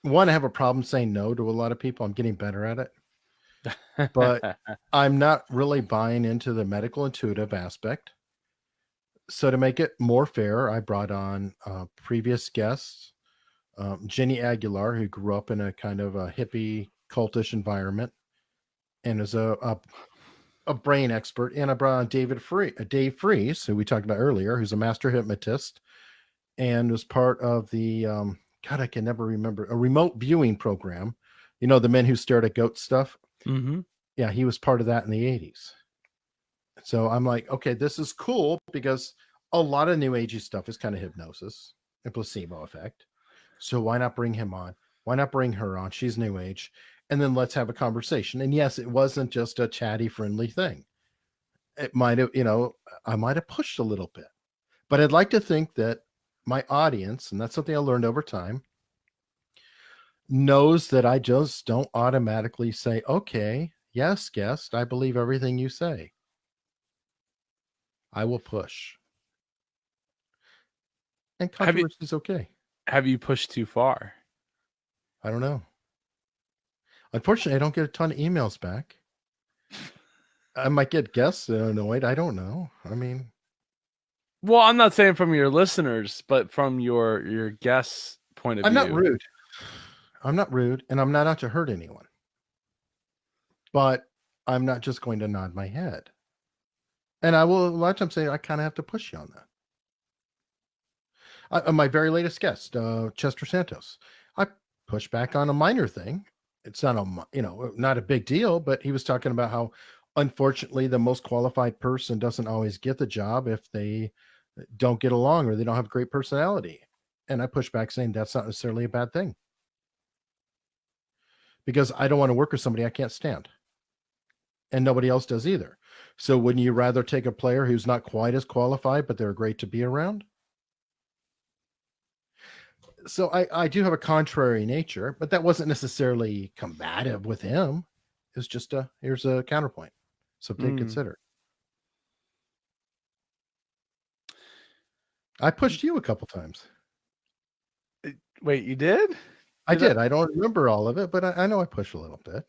one, I have a problem saying no to a lot of people. I'm getting better at it, but I'm not really buying into the medical intuitive aspect. So to make it more fair, I brought on previous guests, Jenny Aguilar, who grew up in a kind of a hippie cultish environment and is a brain expert. And I brought on Dave Freeze, who we talked about earlier, who's a master hypnotist and was part of the God, I can never remember, a remote viewing program. You know, the men who stared at goat stuff. Mm-hmm. Yeah, he was part of that in the 80s. So I'm like, okay, this is cool because a lot of new agey stuff is kind of hypnosis and placebo effect. So why not bring him on? Why not bring her on? She's new age. And then let's have a conversation. And yes, it wasn't just a chatty, friendly thing. It might have, I might have pushed a little bit, but I'd like to think that my audience, and that's something I learned over time, knows that I just don't automatically say, okay, yes, guest, I believe everything you say. I will push. And Have you controversy is okay. have you pushed too far? I don't know. Unfortunately, I don't get a ton of emails back. I might get guests annoyed. I don't know. I mean, Well, I'm not saying from your listeners, but from your guests' point of I'm not view. rude. I'm not rude, and I'm not out to hurt anyone. But I'm not just going to nod my head. And I will a lot of times say, I kind of have to push you on that. My very latest guest, Chester Santos, I pushed back on a minor thing. It's not not a big deal, but he was talking about how, unfortunately, the most qualified person doesn't always get the job if they don't get along or they don't have a great personality. And I pushed back saying that's not necessarily a bad thing, because I don't want to work with somebody I can't stand, and nobody else does either. So wouldn't you rather take a player who's not quite as qualified, but they're great to be around? So I do have a contrary nature, but that wasn't necessarily combative with him. It's just here's a counterpoint. Something to consider. I pushed you a couple times. Wait, you did? I did. I don't remember all of it, but I know I pushed a little bit.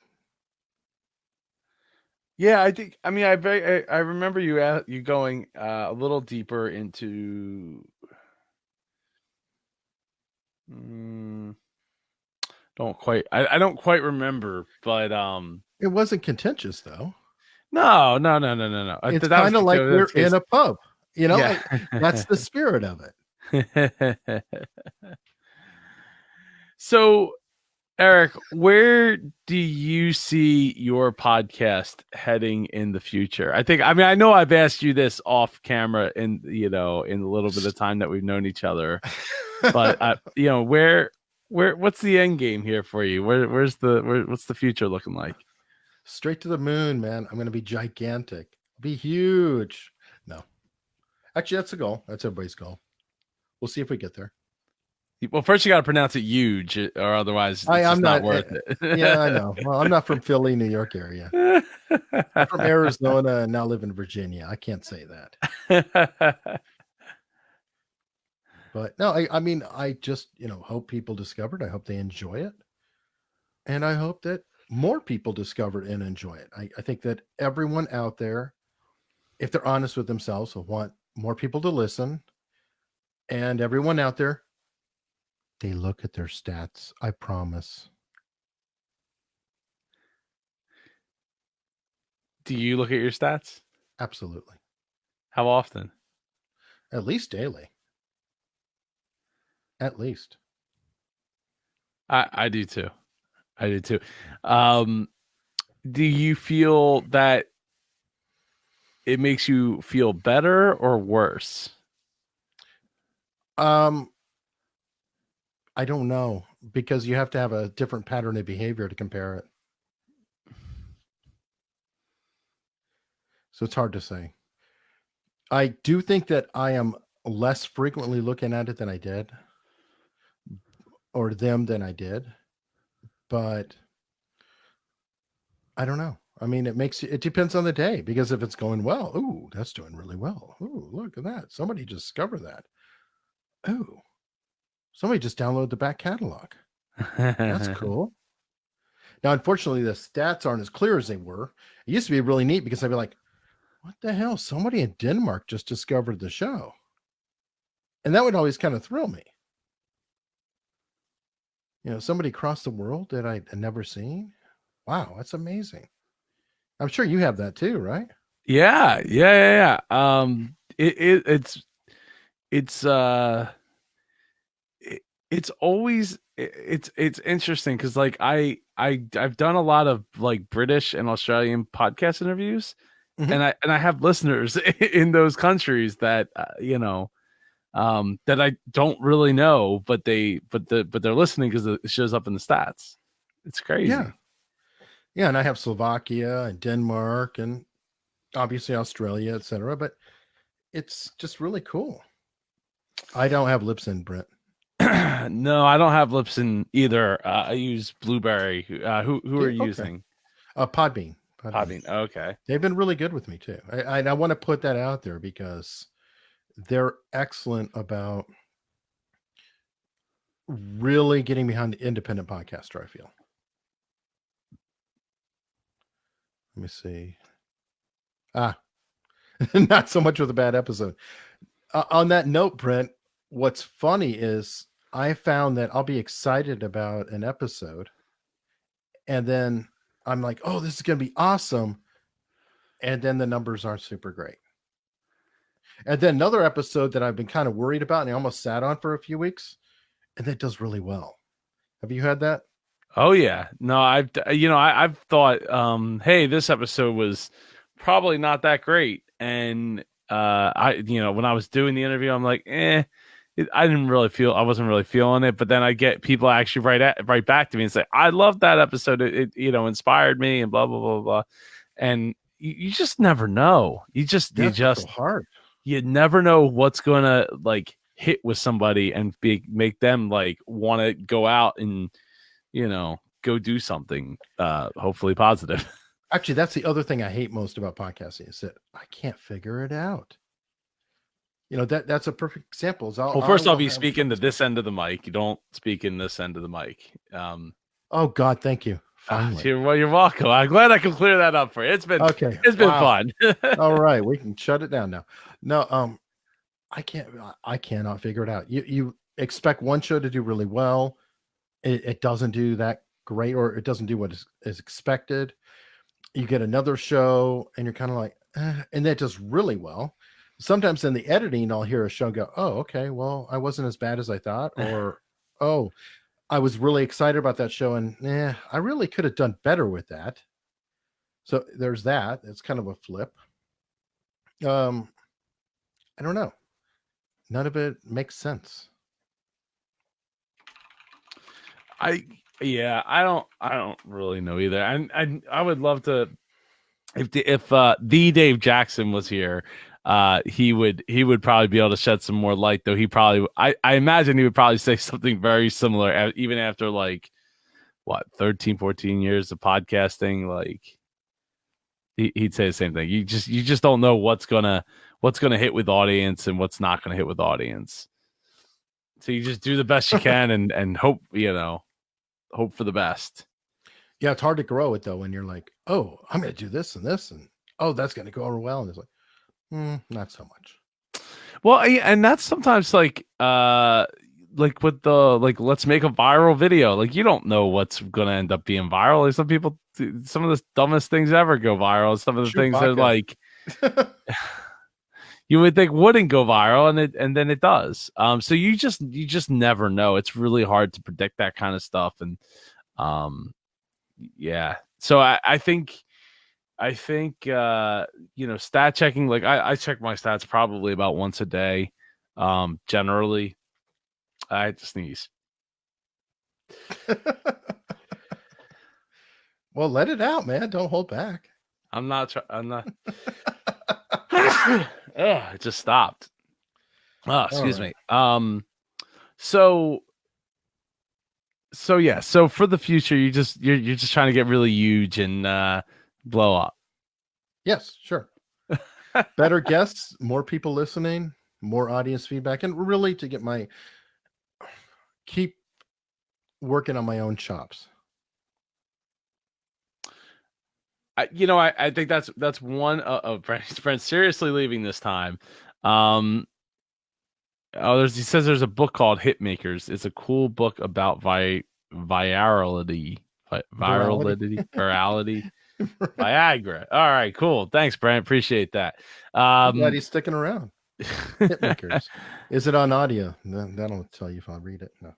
Yeah, I think. I mean, I remember you going a little deeper into. I don't quite remember, but It wasn't contentious though. no. It's kind of like we're in a pub. Yeah. That's the spirit of it. So, Eric, where do you see your podcast heading in the future? I know I've asked you this off camera in in a little bit of time that we've known each other, but what's the end game here for you? What's the future looking like? Straight to the moon, man. I'm going to be gigantic, be huge. No, actually, that's the goal. That's everybody's goal. We'll see if we get there. Well, first you got to pronounce it huge, or otherwise it's just not worth it. Yeah, I know. Well, I'm not from Philly, New York area. I'm from Arizona and now live in Virginia. I can't say that. But no, I mean, I just, hope people discover it. I hope they enjoy it. And I hope that more people discover it and enjoy it. I think that everyone out there, if they're honest with themselves, will want more people to listen. And everyone out there, they look at their stats. I promise. Do you look at your stats? Absolutely. How often? At least daily. At least. I do too. Do you feel that it makes you feel better or worse? I don't know, because you have to have a different pattern of behavior to compare it. So it's hard to say. I do think that I am less frequently looking at it than I did, or them than I did, but I don't know. I mean, it depends on the day, because if it's going well, ooh, that's doing really well. Ooh, look at that. Somebody discovered that. Ooh, somebody just downloaded the back catalog. That's cool. Now, unfortunately, the stats aren't as clear as they were. It used to be really neat, because I'd be like, what the hell? Somebody in Denmark just discovered the show. And that would always kind of thrill me. Somebody across the world that I'd never seen. Wow, that's amazing. I'm sure you have that too, right? Yeah. It's always it's interesting because like I've done a lot of like British and Australian podcast interviews, and I have listeners in those countries that that I don't really know, but they're listening because it shows up in the stats. It's crazy. Yeah, and I have Slovakia and Denmark and obviously Australia, etc. But it's just really cool. I don't have Libsyn, Brent. No, I don't have Libsyn either. I use Blueberry. Who are you using? Podbean. Podbean. Okay. They've been really good with me too. I want to put that out there because they're excellent about really getting behind the independent podcaster, I feel. Let me see. Not so much with a bad episode. On that note, Brent, what's funny is I found that I'll be excited about an episode, and then I'm like, oh, this is going to be awesome. And then the numbers aren't super great. And then another episode that I've been kind of worried about and I almost sat on for a few weeks, and that does really well. Have you had that? Oh yeah. No, I've thought, hey, this episode was probably not that great. And when I was doing the interview, I'm like, I wasn't really feeling it. But then I get people actually right back to me and say, I love that episode. It inspired me and blah blah blah blah. And you just never know. So hard. You never know what's gonna like hit with somebody and make them like want to go out and go do something hopefully positive. Actually, that's the other thing I hate most about podcasting is that I can't figure it out. That's a perfect example. First off, you speak into this end of the mic. You don't speak in this end of the mic. Oh God, thank you. Finally. You're welcome. I'm glad I can clear that up for you. It's been fun. All right, we can shut it down now. No, I cannot figure it out. You expect one show to do really well. It doesn't do that great, or it doesn't do what is expected. You get another show and you're kind of like, and that does really well. Sometimes in the editing, I'll hear a show go, oh, okay, well, I wasn't as bad as I thought. Or, oh, I was really excited about that show and I really could have done better with that. So there's that. It's kind of a flip. I don't know. None of it makes sense. I don't really know either. And I would love to if the Dave Jackson was here, he would probably be able to shed some more light, though. I imagine he would probably say something very similar even after like 13, 14 years of podcasting. Like he'd say the same thing. You just don't know what's gonna hit with audience and what's not gonna hit with audience. So you just do the best you can and hope for the best. Yeah, it's hard to grow it though when you're like, oh, I'm going to do this and this, and oh, that's going to go over well, and it's like, not so much. Well, and that's sometimes like with the let's make a viral video. Like you don't know what's going to end up being viral. Like some of the dumbest things ever go viral. Some of the things that like you would think wouldn't go viral, and then it does. So you just never know. It's really hard to predict that kind of stuff, and yeah. So I think stat checking. Like I check my stats probably about once a day. Generally, I just sneeze. Well, let it out, man. Don't hold back. I'm not. It just stopped. Oh, excuse me. So yeah. So for the future, you're just trying to get really huge and blow up. Yes, sure. Better guests, more people listening, more audience feedback, and really to keep working on my own chops. I think that's one of friends seriously leaving this time. He says there's a book called Hitmakers. It's a cool book about virality. Viagra. All right, cool. Thanks, Brent. Appreciate that. I'm glad he's sticking around. Hitmakers. Is it on audio? That'll tell you if I'll read it. No.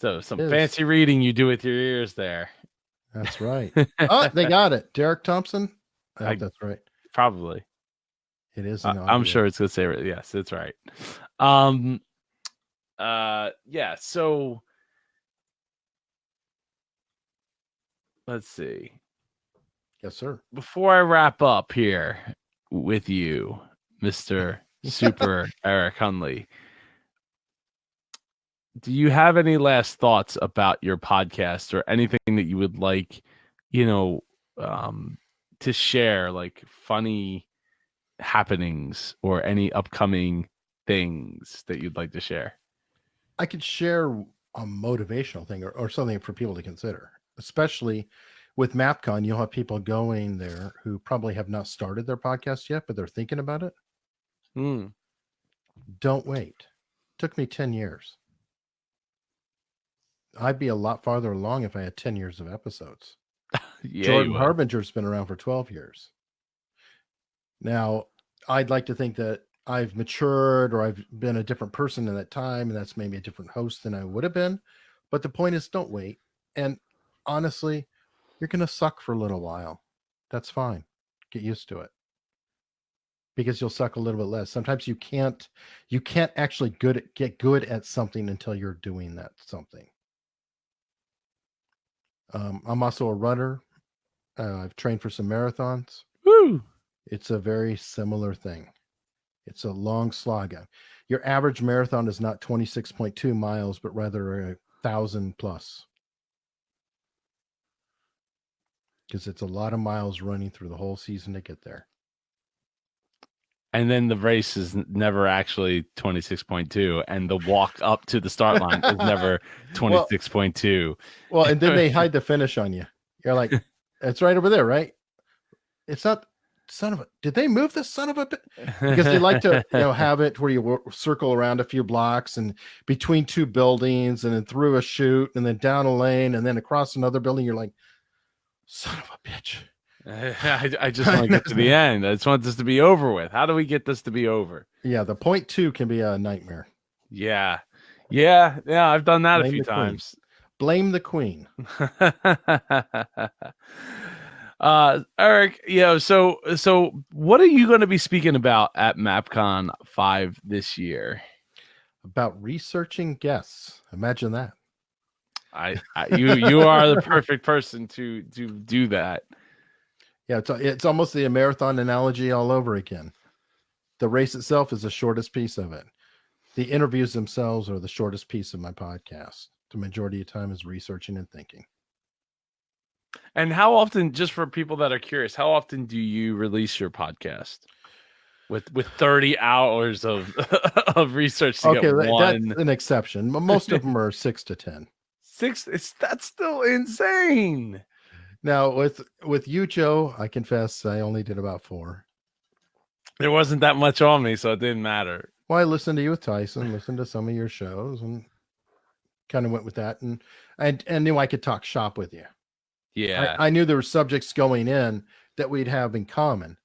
So some fancy reading you do with your ears there. That's right. Oh, they got it. Derek Thompson. I hope that's right. Probably. It is. I'm sure it's gonna say it. Yes, it's right. Yeah. So let's see. Yes, sir. Before I wrap up here with you, Mr. Super Eric Hunley, do you have any last thoughts about your podcast or anything that you would like, to share, like funny happenings or any upcoming things that you'd like to share? I could share a motivational thing or something for people to consider. especially with MAPCON, you'll have people going there who probably have not started their podcast yet, but they're thinking about it. Don't wait. Took me 10 years. I'd be a lot farther along if I had 10 years of episodes. Yeah, Jordan Harbinger's been around for 12 years. Now, I'd like to think that I've matured or I've been a different person in that time, and that's maybe a different host than I would have been. But the point is, don't wait. And honestly, you're going to suck for a little while. That's fine. Get used to it. Because you'll suck a little bit less. Sometimes you can't actually get good at something until you're doing that something. I'm also a runner. I've trained for some marathons. Woo! It's a very similar thing. It's a long slog. Your average marathon is not 26.2 miles, but rather 1,000 plus. Because it's a lot of miles running through the whole season to get there. And then the race is never actually 26.2, and the walk up to the start line is never 26.2. Well, and then they hide the finish on you. You're like, it's right over there, right? It's not. Son of a, did they move this son of a bit? Because they like to have it where you circle around a few blocks and between two buildings and then through a chute and then down a lane and then across another building. You're like, son of a bitch. I just want to get to the end. I just want this to be over with. How do we get this to be over? Yeah, the 0.2 can be a nightmare. Yeah. I've done that a few times. Blame the queen. Eric, so what are you going to be speaking about at MAPCON5 this year? About researching guests. Imagine that. You are the perfect person to do that. Yeah, it's almost the marathon analogy all over again. The race itself is the shortest piece of it. The interviews themselves are the shortest piece of my podcast. The majority of time is researching and thinking. And how often, just for people that are curious, how often do you release your podcast? With 30 hours of of research to get one. That's an exception. Most of them are 6 to 10. That's still insane. Now with you, Joe, I confess I only did about 4. There wasn't that much on me, so it didn't matter. Well, I listened to you with Tyson, listened to some of your shows, and kind of went with that, and knew I could talk shop with you. Yeah, I knew there were subjects going in that we'd have in common,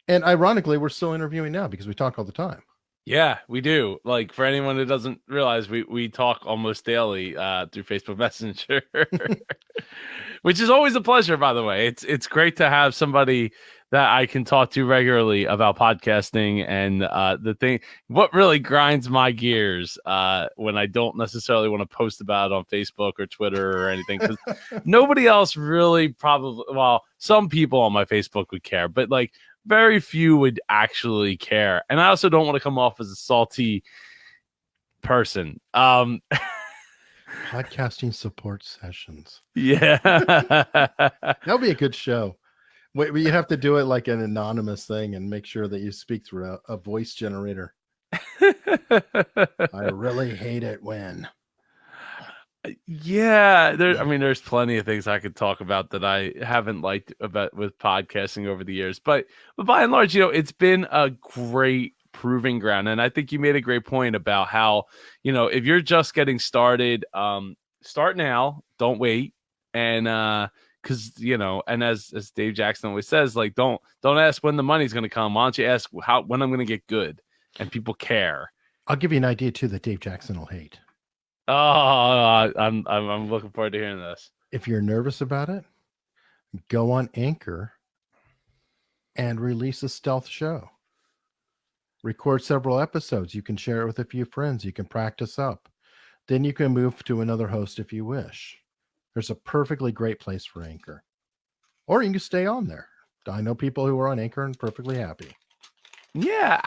and ironically, we're still interviewing now because we talk all the time. Yeah, we do. Like, for anyone who doesn't realize, we talk almost daily through Facebook Messenger, which is always a pleasure, by the way. It's great to have somebody that I can talk to regularly about podcasting. And what really grinds my gears when I don't necessarily want to post about it on Facebook or Twitter or anything, because nobody else really some people on my Facebook would care, but like very few would actually care. And I also don't want to come off as a salty person. Podcasting support sessions. Yeah. That'll be a good show. Wait, you have to do it like an anonymous thing and make sure that you speak through a voice generator. I really hate it when. Yeah, there's plenty of things I could talk about that I haven't liked about with podcasting over the years, but by and large, it's been a great proving ground. And I think you made a great point about how, if you're just getting started, start now, don't wait. And because and as Dave Jackson always says, like, don't ask when the money's going to come. Why don't you ask when I'm going to get good? And people care. I'll give you an idea too that Dave Jackson will hate. Oh, I'm looking forward to hearing this. If you're nervous about it, go on Anchor and release a stealth show. Record several episodes. You can share it with a few friends. You can practice up. Then you can move to another host if you wish. There's a perfectly great place for Anchor. Or you can stay on there. I know people who are on Anchor and perfectly happy. Yeah,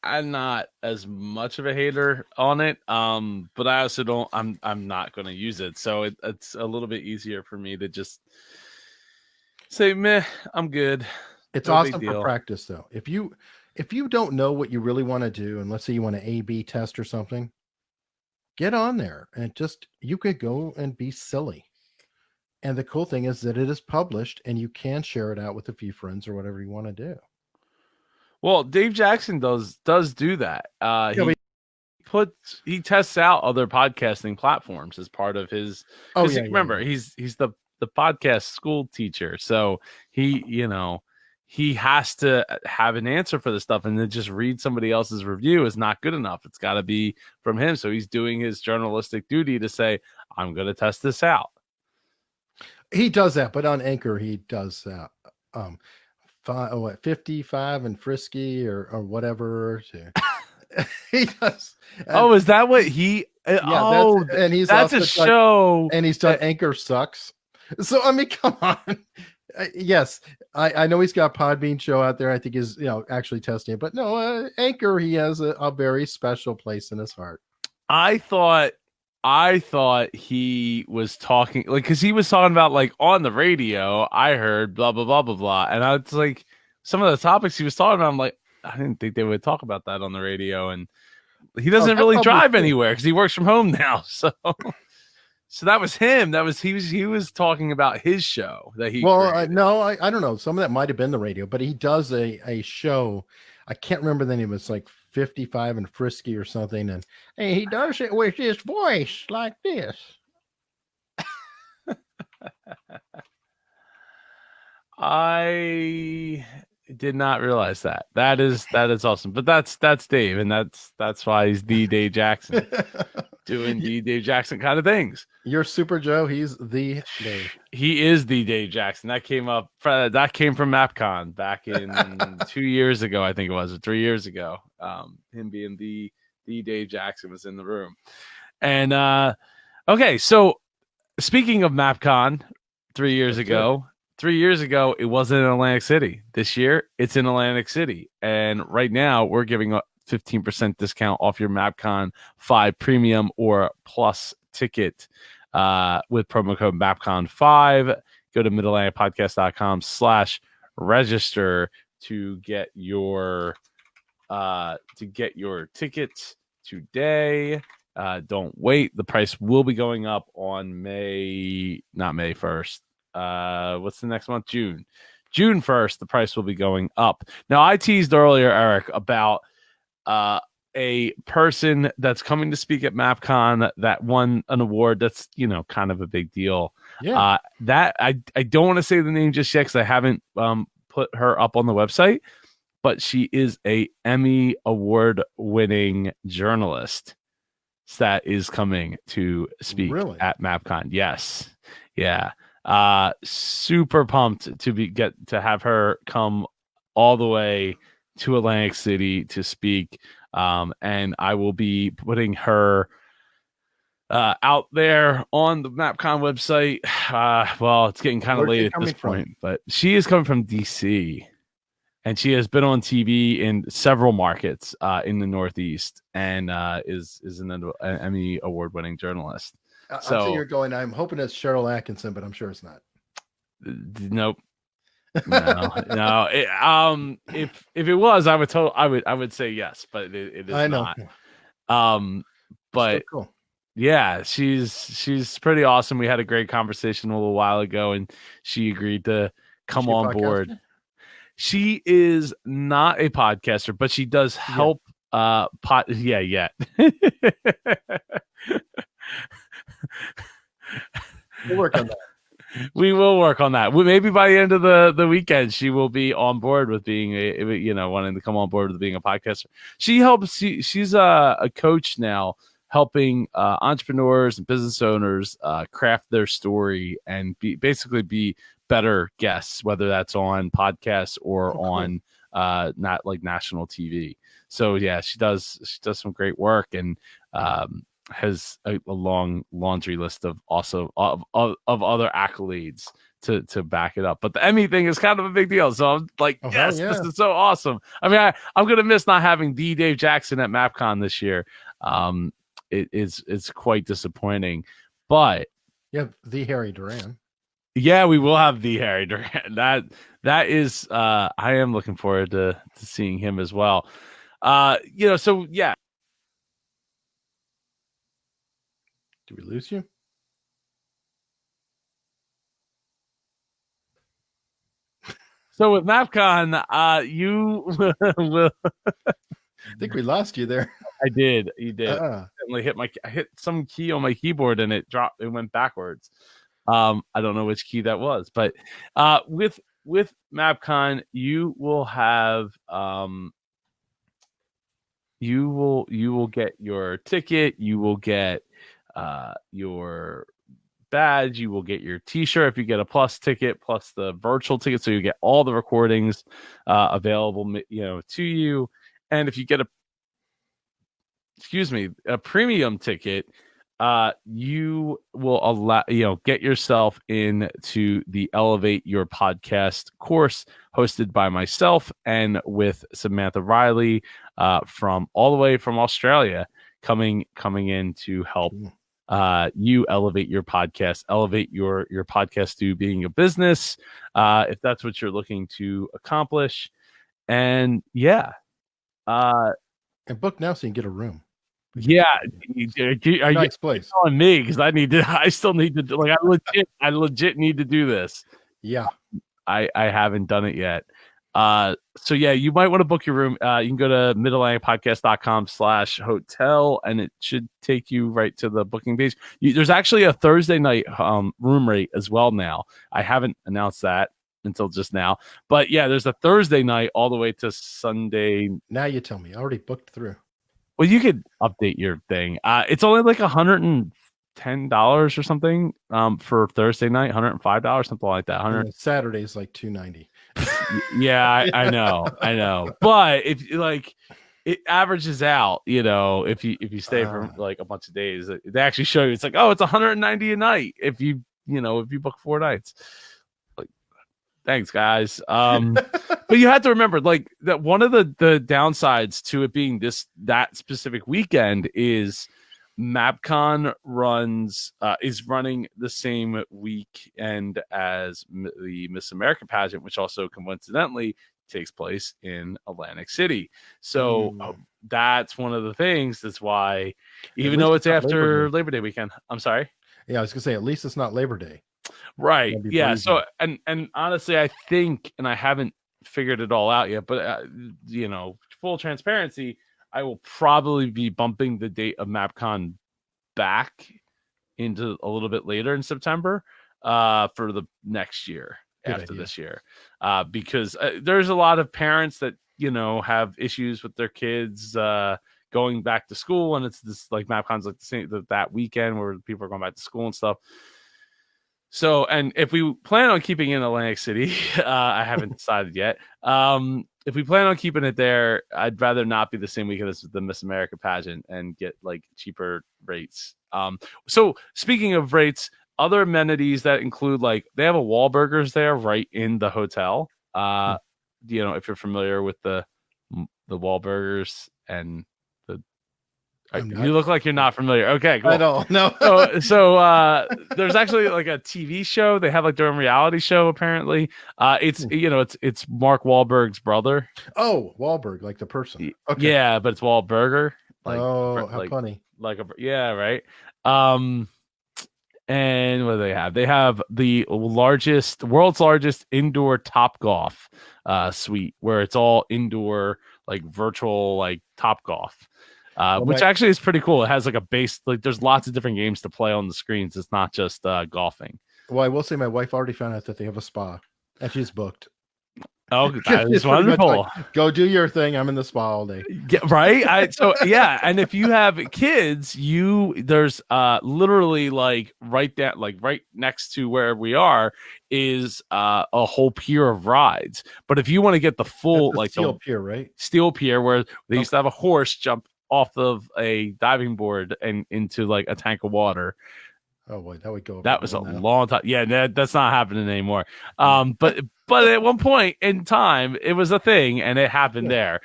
I'm not as much of a hater on it, but I also don't. I'm not going to use it, so it's a little bit easier for me to just say, "Meh, I'm good." It's awesome for practice, though. If you don't know what you really want to do, and let's say you want to A/B test or something, get on there and you could go and be silly. And the cool thing is that it is published and you can share it out with a few friends or whatever you want to do. Well, Dave Jackson does do that. Yeah, He tests out other podcasting platforms as part of his. oh Because yeah, remember, he's the podcast school teacher, so he he has to have an answer for this stuff, and then just read somebody else's review is not good enough. It's got to be from him. So he's doing his journalistic duty to say, "I'm going to test this out." He does that, but on Anchor he does 55 and frisky or whatever. He does. Oh, is that what he? Yeah, oh, and he's that's also a show, and he's done Anchor Sucks. So I mean, come on. Yes, I know he's got Podbean show out there. I think is actually testing it, but no, Anchor he has a very special place in his heart. I thought he was talking because he was talking about on the radio. I heard blah blah blah blah blah, and I was like, some of the topics he was talking about, I'm like, I didn't think they would talk about that on the radio, and he doesn't really drive anywhere because he works from home now. So that was him. He was talking about his show that he. No, I don't know. Some of that might have been the radio, but he does a show. I can't remember the name. It's like 55 and frisky or something, and he does it with his voice like this. I did not realize that. That is awesome. But that's Dave, and that's why he's the Dave Jackson, doing the Dave Jackson kind of things. You're Super Joe. He's the Dave. He is the Dave Jackson. That came from MAPCON back in 2 years ago, I think it was, or 3 years ago. Him being the Dave Jackson was in the room. And okay, so speaking of MAPCON, 3 years ago. 3 years ago, it wasn't in Atlantic City. This year, it's in Atlantic City. And right now, we're giving a 15% discount off your MAPCON5 Premium or Plus ticket with promo code MAPCON5. Go to midatlanticpodcast.com/register to get your tickets today. Don't wait. The price will be going up on not May 1st. What's the next month? June 1st. The price will be going up. Now, I teased earlier, Eric, about a person that's coming to speak at MAPCON that won an award. That's kind of a big deal. Yeah. That I don't want to say the name just yet because I haven't put her up on the website, but she is a Emmy award winning journalist that is coming to speak at MAPCON. Yes. Yeah. Super pumped to have her come all the way to Atlantic City to speak. And I will be putting her out there on the MAPCON website. Well, it's getting kind of late at this point, but she is coming from DC, and she has been on TV in several markets in the Northeast, and is an Emmy award-winning journalist. So you're going. I'm hoping it's Cheryl Atkinson, but I'm sure it's not. Nope. No. If it was, I would say yes, but it is not. But cool. Yeah, she's pretty awesome. We had a great conversation a little while ago, and she agreed to come on board. She is not a podcaster, but she does help. Yeah. We'll work on that. We will work on that. Maybe by the end of the weekend, she will be on board with being wanting to come on board with being a podcaster. She helps. She's a coach now, helping entrepreneurs and business owners craft their story and basically be better guests, whether that's on podcasts or on not like national TV. So yeah, she does some great work, and has a long laundry list of other accolades to back it up. But the Emmy thing is kind of a big deal. So I'm like, this is so awesome. I mean, I'm gonna miss not having the Dave Jackson at MAPCON this year. It's quite disappointing, but the Harry Duran. Yeah, we will have the Harry Duran. That is I am looking forward to seeing him as well. So yeah. Did we lose you? So with MapCon, you will. I think we lost you there. I did. You did. Uh-uh. I hit some key on my keyboard and it dropped. It went backwards. I don't know which key that was, but with MapCon, you will have you will get your ticket. You will get your badge. You will get your T-shirt if you get a plus ticket, plus the virtual ticket, so you get all the recordings available, to you. And if you get a premium ticket, you will get yourself into the Elevate Your Podcast course hosted by myself and with Samantha Riley from all the way from Australia, coming in to help you elevate your podcast, elevate your podcast to being a business, if that's what you're looking to accomplish. And and book now so you can get a room. Yeah, are Nice you place. telling me? Because I still need to, like, I legit need to do this. Yeah, I haven't done it yet. So yeah, you might want to book your room. You can go to midatlanticpodcast.com/hotel and it should take you right to the booking page. There's actually a Thursday night room rate as well now. I haven't announced that until just now, but yeah, there's a Thursday night all the way to Sunday. Now you tell me. I already booked through. Well, you could update your thing. It's only like $110 or something for Thursday night, $105, something like that. Saturday is like $290. Yeah, I know. But if it averages out, if you stay for like a bunch of days, they actually show you it's like, oh, it's $190 a night if you book 4 nights. Like, thanks, guys. But you have to remember, like, that one of the downsides to it being that specific weekend is MapCon is running the same weekend as the Miss America pageant, which also coincidentally takes place in Atlantic City. So that's one of the things. That's why, even though it's after Labor Day weekend, I'm sorry. Yeah, I was gonna say, at least it's not Labor Day. Right. Yeah. So, and honestly, I think, and I haven't figured it all out yet, but full transparency, I will probably be bumping the date of MapCon back into a little bit later in September for the next year. This year, because there's a lot of parents that have issues with their kids going back to school, and it's this, like, MapCon's like the same that weekend where people are going back to school and stuff. So, and if we plan on keeping it in Atlantic City, I haven't decided yet. If we plan on keeping it there, I'd rather not be the same weekend as the Miss America pageant and get like cheaper rates. So speaking of rates, other amenities that include, like, they have a Wahlburgers there right in the hotel. If you're familiar with the Wahlburgers and you look like you're not familiar. Okay, cool. I don't know. So there's actually like a TV show. They have like their own reality show. Apparently, it's Mark Wahlberg's brother. Oh, Wahlberg, like the person. Okay. Yeah, but it's Wahlburger. Like, how funny. Like right. And what do they have? They have the world's largest indoor Topgolf suite, where it's all indoor, like virtual, like Topgolf. Which actually is pretty cool. It has like a base, like there's lots of different games to play on the screens. It's not just golfing. Well, I will say my wife already found out that they have a spa and she's booked. Oh, that is wonderful. Like, go do your thing. I'm in the spa all day. Yeah, right. And if you have kids, there's literally like right next to where we are is a whole pier of rides. But if you want to get the full, like, steel pier, right? Steel pier, where they used to have a horse jump off of a diving board and into like a tank of water. Oh boy, that would go. That was a long time. Yeah, that's not happening anymore. But at one point in time, it was a thing, and it happened there.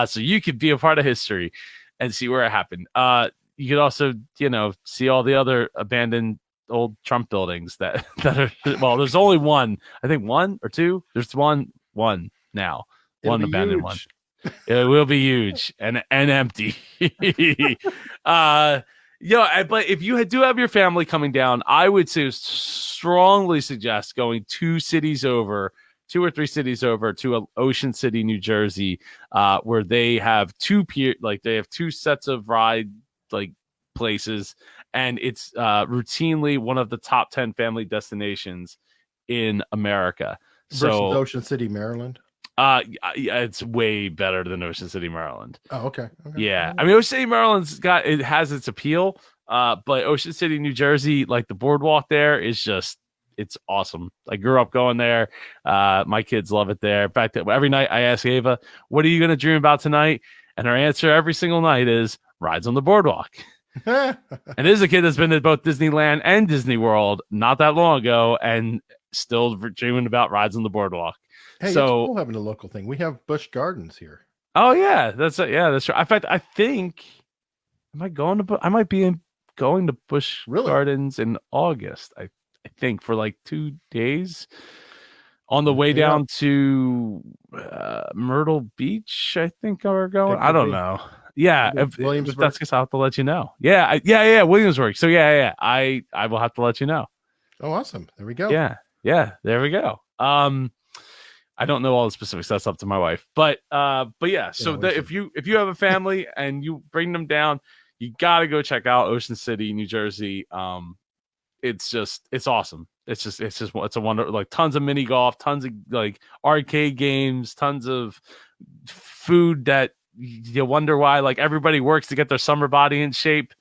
So you could be a part of history and see where it happened. You could also, see all the other abandoned old Trump buildings that are. Well, there's only one. I think one or two. There's one now. One abandoned one. It will be huge and empty. But if you do have your family coming down, I would strongly suggest going 2 cities over 2 or 3 cities over to Ocean City, New Jersey, where they have they have 2 sets of ride like places, and it's routinely one of the top 10 family destinations in America. Versus So Ocean City, Maryland. It's way better than Ocean City, Maryland. Oh, okay. Yeah, I mean, Ocean City, Maryland's has its appeal, but Ocean City, New Jersey, like the boardwalk there is just, it's awesome. I grew up going there. My kids love it there. In fact, every night I ask Ava, "What are you going to dream about tonight?" And her answer every single night is rides on the boardwalk. And this is a kid that's been to both Disneyland and Disney World not that long ago, and still dreaming about rides on the boardwalk. Hey, So, it's cool having a local thing. We have Busch Gardens here. oh yeah, that's true. In fact, I think I might be going to Busch Gardens in August. I think for like 2 days on the way down to Myrtle Beach. I think we're going. I don't know. Yeah, if that's because I'll have to let you know. Yeah, Williamsburg. So yeah, I will have to let you know. Oh, awesome! There we go. Yeah, there we go. I don't know all the specifics. That's up to my wife. But yeah. So if you have a family and you bring them down, you got to go check out Ocean City, New Jersey. It's awesome. It's a wonder. Like tons of mini golf, tons of like arcade games, tons of food that you wonder why like everybody works to get their summer body in shape.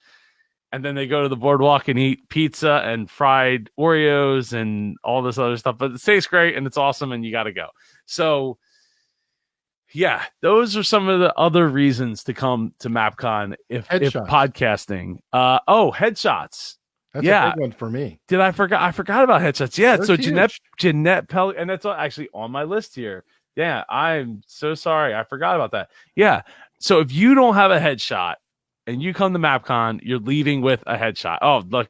And then they go to the boardwalk and eat pizza and fried Oreos and all this other stuff. But it tastes great and it's awesome and you got to go. So, yeah, those are some of the other reasons to come to MAPCON if podcasting. Headshots. That's a big one for me. I forgot about headshots. Yeah, so Jeanette Pelly, and that's actually on my list here. Yeah, I'm so sorry. I forgot about that. Yeah, so if you don't have a headshot, and you come to MAPCON, you're leaving with a headshot. Oh, look,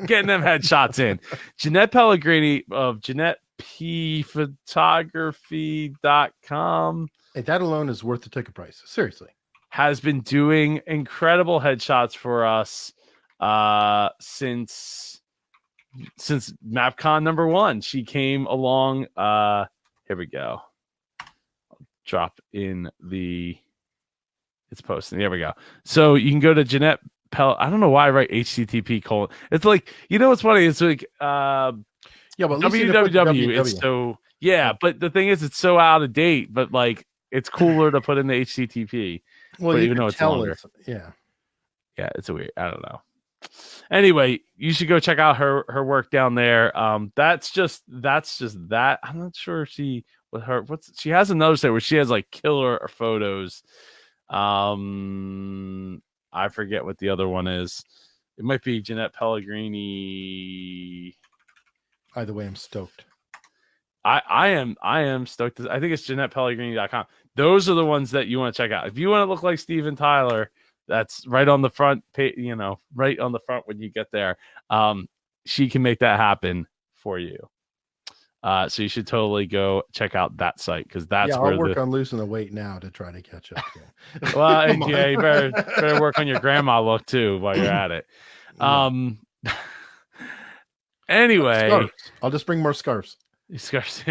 getting them headshots in. Jeanette Pellegrini of JeanettePphotography.com. Hey, that alone is worth the ticket price. Seriously. Has been doing incredible headshots for us since MAPCON number 1. She came along. Here we go. I'll drop in the... It's posting. There we go. So you can go to Jeanette Pell. I don't know why I write HTTP : It's like, you know what's funny? It's like but www. It's so but the thing is, it's so out of date. But like, it's cooler to put in the HTTP. Well, even though it's longer. Yeah, it's a weird. I don't know. Anyway, you should go check out her work down there. That's just that. I'm not sure if she has another site where she has like killer photos. I forget what the other one is. It might be Jeanette Pellegrini. Either way, I'm stoked. I am stoked. I think it's JeanettePellegrini.com. Those are the ones that you want to check out. If you want to look like Steven Tyler, that's right on the front page, right on the front when you get there. She can make that happen for you. So you should totally go check out that site because that's where I'll work on losing the weight now to try to catch up. Well, yeah, you better work on your grandma look too while you're at it. Anyway, scarves. I'll just bring more scarves. Scarves,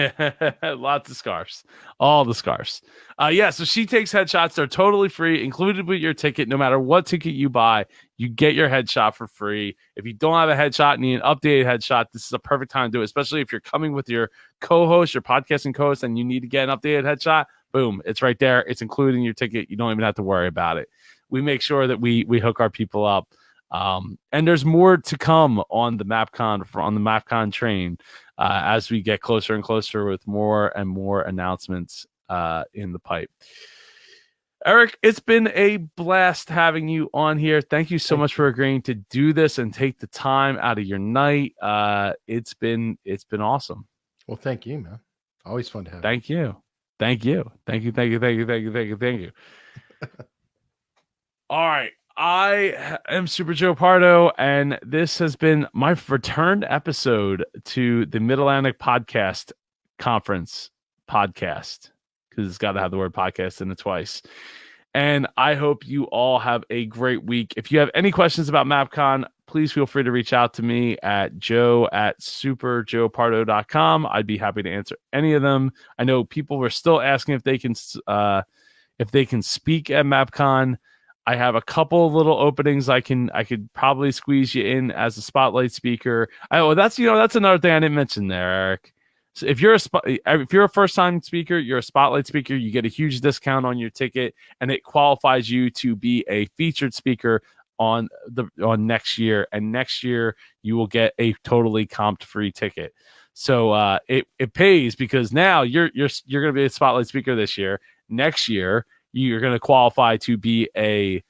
lots of scarves, all the scarves. So she takes headshots. They're totally free, included with your ticket. No matter what ticket you buy, you get your headshot for free. If you don't have a headshot and need an updated headshot, this is a perfect time to do it, especially if you're coming with your co-host, your podcasting co-host, and you need to get an updated headshot. Boom, it's right there. It's included in your ticket. You don't even have to worry about it. We make sure that we hook our people up. And there's more to come on the MAPCON train as we get closer and closer with more and more announcements in the pipe. Eric, it's been a blast having you on here. Thank you so much for agreeing to do this and take the time out of your night. It's been awesome. Well, thank you, man. Always fun to have. Thank you. Thank you. All right. I am Super Joe Pardo, and this has been my returned episode to the Mid-Atlantic Podcast Conference podcast, because it's got to have the word podcast in it twice. And I hope you all have a great week. If you have any questions about MAPCON, please please feel free to reach out to me at joe@superjoepardo.com. I'd be happy to answer any of them. I know people were still asking if they can speak at MAPCON. I have a couple of little openings I could probably squeeze you in as a spotlight speaker. That's another thing I didn't mention there, Eric. So if you're a first time speaker, you're a spotlight speaker, you get a huge discount on your ticket, and it qualifies you to be a featured speaker on next year. And next year you will get a totally comped free ticket. So it pays, because now you're going to be a spotlight speaker this year. Next year you're going to qualify to be a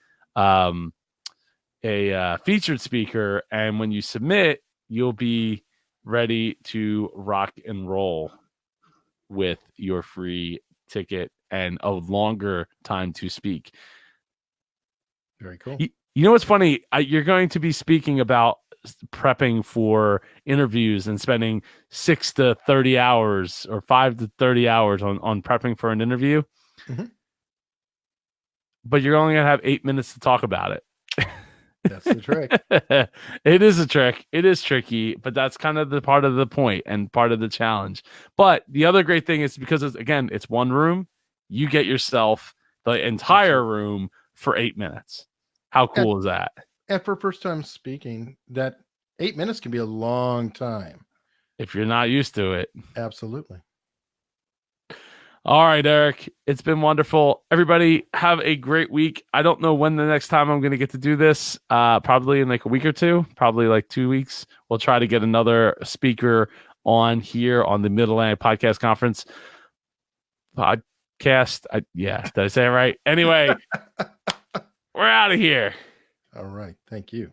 featured speaker, and when you submit, you'll be ready to rock and roll with your free ticket and a longer time to speak. Very cool. You know what's funny? You're going to be speaking about prepping for interviews and spending 6 to 30 hours or 5 to 30 hours on prepping for an interview. Mm-hmm. But you're only going to have 8 minutes to talk about it. That's the trick. It is a trick. It is tricky, but that's kind of the part of the point and part of the challenge. But the other great thing is, because it's one room, you get yourself the entire room for 8 minutes. How cool is that? And for first time speaking, that 8 minutes can be a long time if you're not used to it. Absolutely. All right, Eric, it's been wonderful. Everybody have a great week. I don't know when the next time I'm going to get to do this. Probably in like a week or two, probably like 2 weeks. We'll try to get another speaker on here on the Mid-Atlantic Podcast Conference podcast. Did I say it right? Anyway, we're out of here. All right. Thank you.